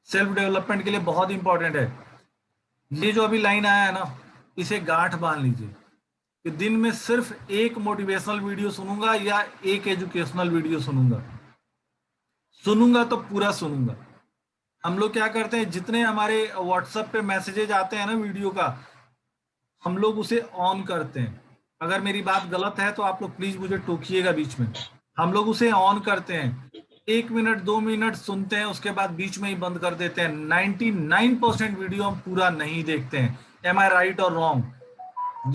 [SPEAKER 2] सेल्फ डेवलपमेंट के लिए बहुत इंपॉर्टेंट है। ये जो अभी लाइन आया है ना, इसे गांठ बांध लीजिए कि दिन में सिर्फ एक मोटिवेशनल वीडियो सुनूंगा या एक एजुकेशनल वीडियो सुनूंगा तो पूरा सुनूंगा। हम लोग क्या करते हैं, जितने हमारे व्हाट्सएप पे मैसेजेज आते हैं ना वीडियो का, हम लोग उसे ऑन करते हैं। अगर मेरी बात गलत है तो आप लोग प्लीज मुझे टोकिएगा बीच में। हम लोग उसे ऑन करते हैं, 1 मिनट 2 मिनट सुनते हैं, उसके बाद बीच में ही बंद कर देते हैं। 99% वीडियो हम पूरा नहीं देखते हैं। एम आई राइट और रॉन्ग?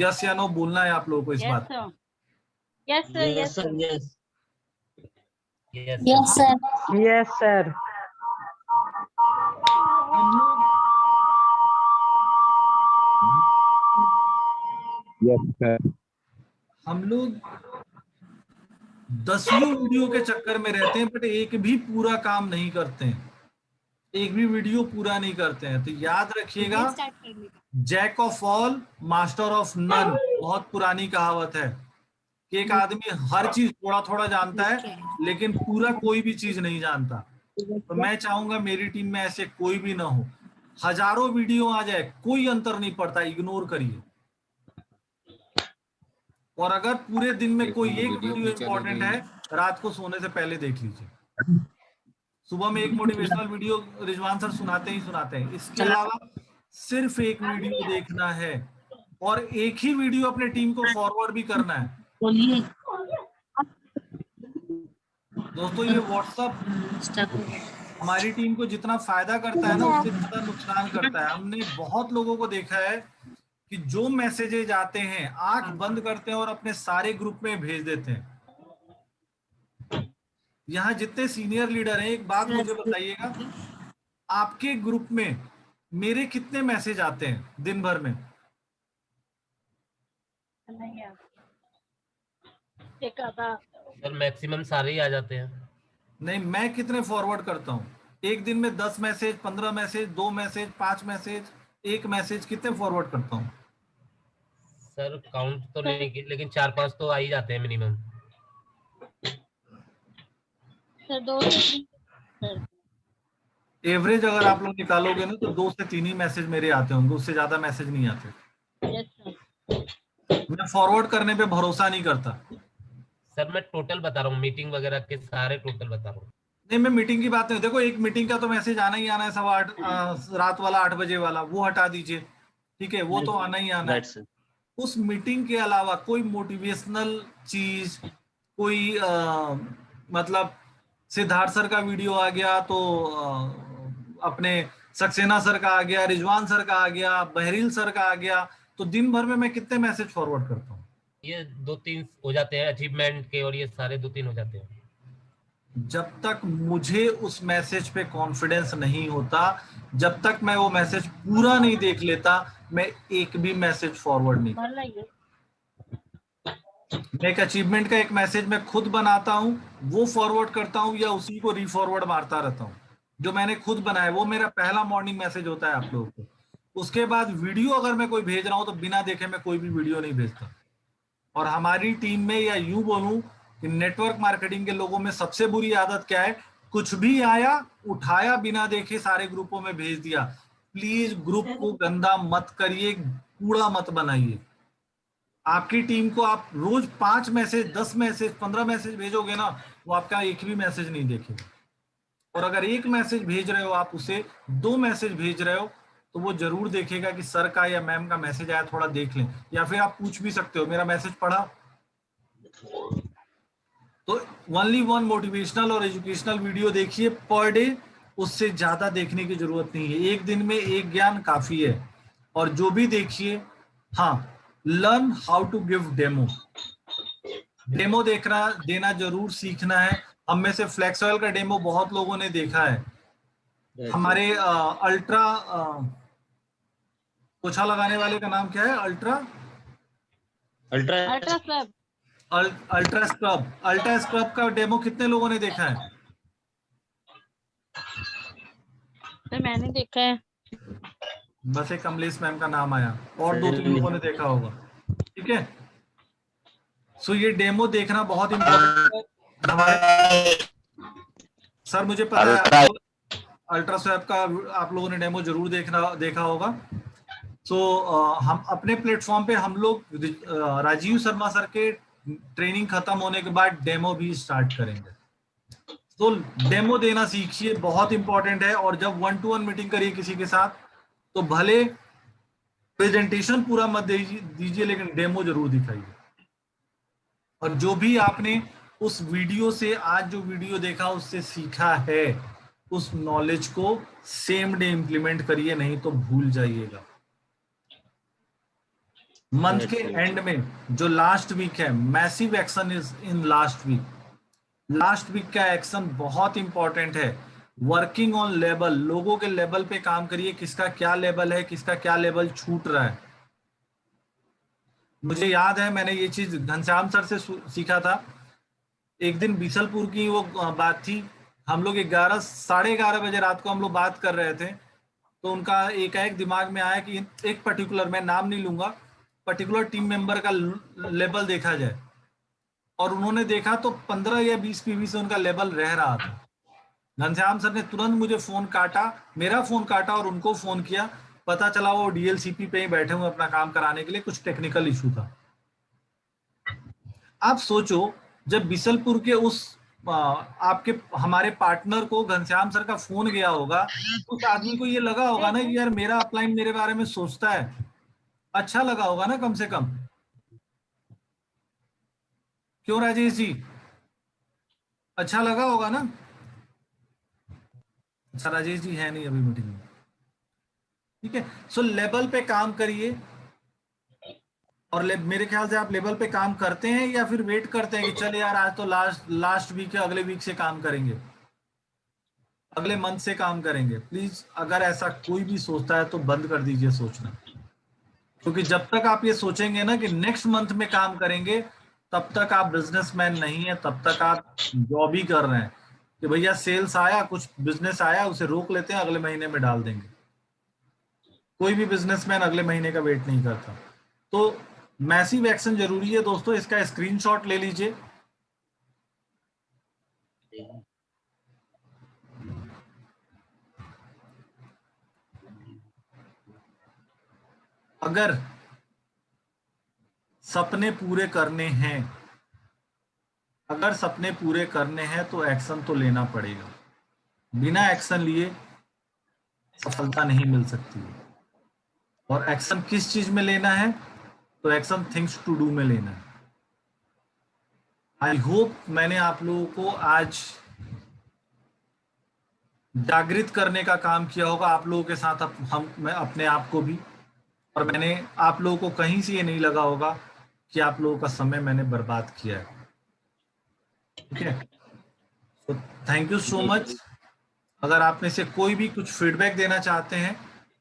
[SPEAKER 2] यस या नो बोलना है आप लोगों को इस बात।
[SPEAKER 1] Yes sir, yes sir,
[SPEAKER 5] yes
[SPEAKER 4] yes sir.
[SPEAKER 3] Yes sir.
[SPEAKER 2] हम लोग 10वीं वीडियो के चक्कर में रहते हैं, बट एक भी पूरा काम नहीं करते हैं, एक भी वीडियो पूरा नहीं करते हैं। तो याद रखिएगा, jack of all master of none, बहुत पुरानी कहावत है कि एक आदमी हर चीज थोड़ा थोड़ा जानता है लेकिन पूरा कोई भी चीज नहीं जानता। तो मैं चाहूंगा मेरी टीम में ऐसे कोई भी ना हो। हजारों वीडियो आ जाए, कोई अंतर नहीं पड़ता, इग्नोर करिए। और अगर पूरे दिन में कोई एक वीडियो इंपॉर्टेंट है, रात को सोने से पहले देख लीजिए। सुबह में एक मोटिवेशनल वीडियो रिजवान सर सुनाते हैं। इसके अलावा सिर्फ एक वीडियो देखना है और एक ही वीडियो अपने टीम को फॉरवर्ड भी करना है। दोस्तों, ये व्हाट्सएप हमारी टीम को जितना फायदा करता है ना, उससे ज्यादा नुकसान करता है। हमने बहुत लोगों को देखा है कि जो मैसेजेज आते हैं, आंख बंद करते हैं और अपने सारे ग्रुप में भेज देते हैं। यहाँ जितने सीनियर लीडर हैं, एक बात मुझे बताइएगा, आपके ग्रुप में मेरे कितने मैसेज आते हैं दिन भर में?
[SPEAKER 1] नहीं यार, एक आधा।
[SPEAKER 6] सर मैक्सिमम सारे ही आ जाते हैं।
[SPEAKER 2] नहीं, मैं कितने फॉरवर्ड करता हूँ एक दिन में? 10 message, 15 message, 2 message, 5 message, 1 message, कितने फॉरवर्ड करता हूँ?
[SPEAKER 6] सर काउंट तो नहीं की, लेकिन 4-5 तो आ ही जाते हैं मिनिमम।
[SPEAKER 1] सर 2 से 3।
[SPEAKER 2] एवरेज अगर आप लोग निकालोगे ना तो 2 से 3 ही मैसेज मेरे आते होंगे, उससे ज्यादा मैसेज नहीं आते।
[SPEAKER 1] Yes sir.
[SPEAKER 2] मैं फॉरवर्ड करने पे भरोसा नहीं करता।
[SPEAKER 6] सर मैं टोटल बता रहा हूँ, मीटिंग वगैरह के सारे टोटल बता रहा हूँ।
[SPEAKER 2] नहीं, मैं मीटिंग की बात नहीं, देखो एक मीटिंग का तो मैसेज आना ही आना है, 8:15 रात वाला 8 बजे वाला, वो हटा दीजिए, ठीक है, वो तो आना ही आना है।
[SPEAKER 5] Right sir.
[SPEAKER 2] उस मीटिंग के अलावा कोई मोटिवेशनल चीज, कोई मतलब सिद्धार्थ सर का वीडियो आ गया तो अपने सक्सेना सर का आ गया, रिजवान सर का आ गया, बहरील सर का आ गया, तो दिन भर में मैं कितने मैसेज फॉरवर्ड करता हूँ?
[SPEAKER 6] ये 2-3 हो जाते हैं अचीवमेंट के, और ये सारे 2-3 हो जाते हैं।
[SPEAKER 2] जब तक मुझे उस मैसेज पे कॉन्फिडेंस नहीं होता, जब तक मैं वो मैसेज पूरा नहीं देख लेता, मैं एक भी मैसेज फॉरवर्ड नहीं करता। मैं एक अचीवमेंट का एक मैसेज मैं खुद बनाता हूँ, वो फॉरवर्ड करता हूँ या उसी को रीफॉरवर्ड मारता रहता हूँ। जो मैंने खुद बनाया वो मेरा पहला मॉर्निंग मैसेज होता है आप लोगों को। उसके बाद वीडियो अगर मैं कोई भेज रहा हूँ तो बिना देखे मैं कोई भी वीडियो नहीं भेजता। और हमारी टीम में, या यूं बोलूं कि नेटवर्क मार्केटिंग के लोगों में सबसे बुरी आदत क्या है? कुछ भी आया, उठाया, बिना देखे सारे ग्रुपों में भेज दिया। प्लीज ग्रुप को गंदा मत करिए, कूड़ा मत बनाइए। आपकी टीम को आप रोज 5 मैसेज, 10 मैसेज, 15 मैसेज भेजोगे ना, वो आपका एक भी मैसेज नहीं देखेगा। और अगर एक मैसेज भेज रहे हो आप, उसे 2 मैसेज भेज रहे हो, तो वो जरूर देखेगा कि सर का या मैम का मैसेज आया, थोड़ा देख लें। या फिर आप पूछ भी सकते हो, मेरा मैसेज पढ़ा? तो ओनली 1 मोटिवेशनल और एजुकेशनल वीडियो देखिए पर डे, उससे ज्यादा देखने की जरूरत नहीं है। एक दिन में एक ज्ञान काफी है। और जो भी देखिए, हाँ, learn how to give demo. Demo देना जरूर सीखना है। हम में से फ्लेक्स ऑयल का डेमो बहुत लोगों ने देखा है। हमारे अल्ट्रा पोछा लगाने वाले का नाम क्या है? अल्ट्रा स्क्रब का डेमो कितने लोगों ने देखा है?
[SPEAKER 1] तो मैंने देखा है।
[SPEAKER 2] बस एक कमलेश मैम का नाम आया, और 2-3 लोगों ने देखा होगा, ठीक है। सो ये डेमो देखना बहुत इम्पोर्टेंट है। सर मुझे पता है अल्ट्रा स्वैप का आप लोगों ने डेमो जरूर देखा होगा। सो हम अपने प्लेटफॉर्म पे हम लोग राजीव शर्मा सर के ट्रेनिंग खत्म होने के बाद डेमो भी स्टार्ट करेंगे। तो डेमो देना सीखिए, बहुत इंपॉर्टेंट है। और जब 1-to-1 मीटिंग करिए किसी के साथ, तो भले प्रेजेंटेशन पूरा मत दीजिए, लेकिन डेमो जरूर दिखाइए। और जो भी आपने उस वीडियो से, आज जो वीडियो देखा उससे सीखा है, उस नॉलेज को सेम डे इंप्लीमेंट करिए, नहीं तो भूल जाइएगा। मंथ के एंड में जो लास्ट वीक है, massive action is in last week. Last week का एक्शन बहुत इंपॉर्टेंट है। वर्किंग ऑन लेवल, लोगों के लेवल पे काम करिए, किसका क्या लेवल है, किसका क्या लेवल छूट रहा है। मुझे याद है मैंने ये चीज घनश्याम सर से सीखा था। एक दिन बीसलपुर की वो बात थी, हम लोग 11-11:30 बजे रात को हम लोग बात कर रहे थे, तो उनका एकाएक दिमाग में आया कि एक पर्टिकुलर, मैं नाम नहीं लूंगा, पर्टिकुलर टीम मेंबर का लेवल देखा जाए। और उन्होंने देखा तो 15 या 20 पीवी से उनका लेवल रह रहा था। घनश्याम सर ने तुरंत मुझे फोन काटा, मेरा फोन काटा और उनको फोन किया। पता चला वो डीएलसीपी पे ही बैठे हुए अपना काम कराने के लिए, कुछ टेक्निकल इशू था। आप सोचो, जब बिसलपुर के उस हमारे पार्टनर को घनश्याम सर का फोन गया होगा, उस आदमी को ये लगा होगा ना कि यार मेरा अपलाइन मेरे बारे में सोचता है, अच्छा लगा होगा ना कम से कम। क्यों राजेश जी, अच्छा लगा होगा ना? अच्छा, राजेश जी है नहीं अभी मीटिंग में, ठीक है। सो लेवल पे काम करिए। और मेरे ख्याल से आप लेवल पे काम करते हैं या फिर वेट करते हैं कि चले यार आज तो लास्ट वीक है, अगले वीक से काम करेंगे? अगले मंथ से काम करेंगे। प्लीज अगर ऐसा कोई भी सोचता है तो बंद कर दीजिए सोचना, क्योंकि जब तक आप ये सोचेंगे ना कि नेक्स्ट मंथ में काम करेंगे, तब तक आप बिजनेसमैन नहीं है, तब तक आप जॉब ही कर रहे हैं कि भैया सेल्स आया, कुछ बिजनेस आया, उसे रोक लेते हैं, अगले महीने में डाल देंगे। कोई भी बिजनेसमैन अगले महीने का वेट नहीं करता। तो मैसिव एक्शन जरूरी है दोस्तों, इसका स्क्रीनशॉट ले लीजिए। अगर सपने पूरे करने हैं, अगर सपने पूरे करने हैं तो एक्शन तो लेना पड़ेगा। बिना एक्शन लिए सफलता नहीं मिल सकती है। और एक्शन किस चीज में लेना है? तो एक्शन थिंग्स टू डू में लेना है। आई होप मैंने आप लोगों को आज जागृत करने का काम किया होगा, आप लोगों के साथ मैं अपने आप को भी, और मैंने आप लोगों को कहीं से ये नहीं लगा होगा कि आप लोगों का समय मैंने बर्बाद किया है। ठीक है, तो थैंक यू सो मच। अगर आप में से कोई भी कुछ फीडबैक देना चाहते हैं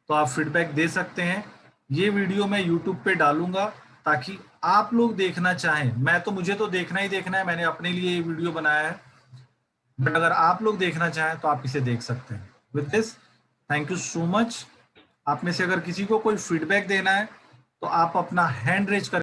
[SPEAKER 2] तो आप फीडबैक दे सकते हैं। ये वीडियो मैं यूट्यूब पे डालूंगा ताकि आप लोग देखना चाहें। मैं तो मुझे तो देखना ही देखना है, मैंने अपने लिए ये वीडियो बनाया है, बट अगर आप लोग देखना चाहें तो आप इसे देख सकते हैं। With this thank you so much. आप में से अगर किसी को कोई फीडबैक देना है तो आप अपना हैंड रेज कर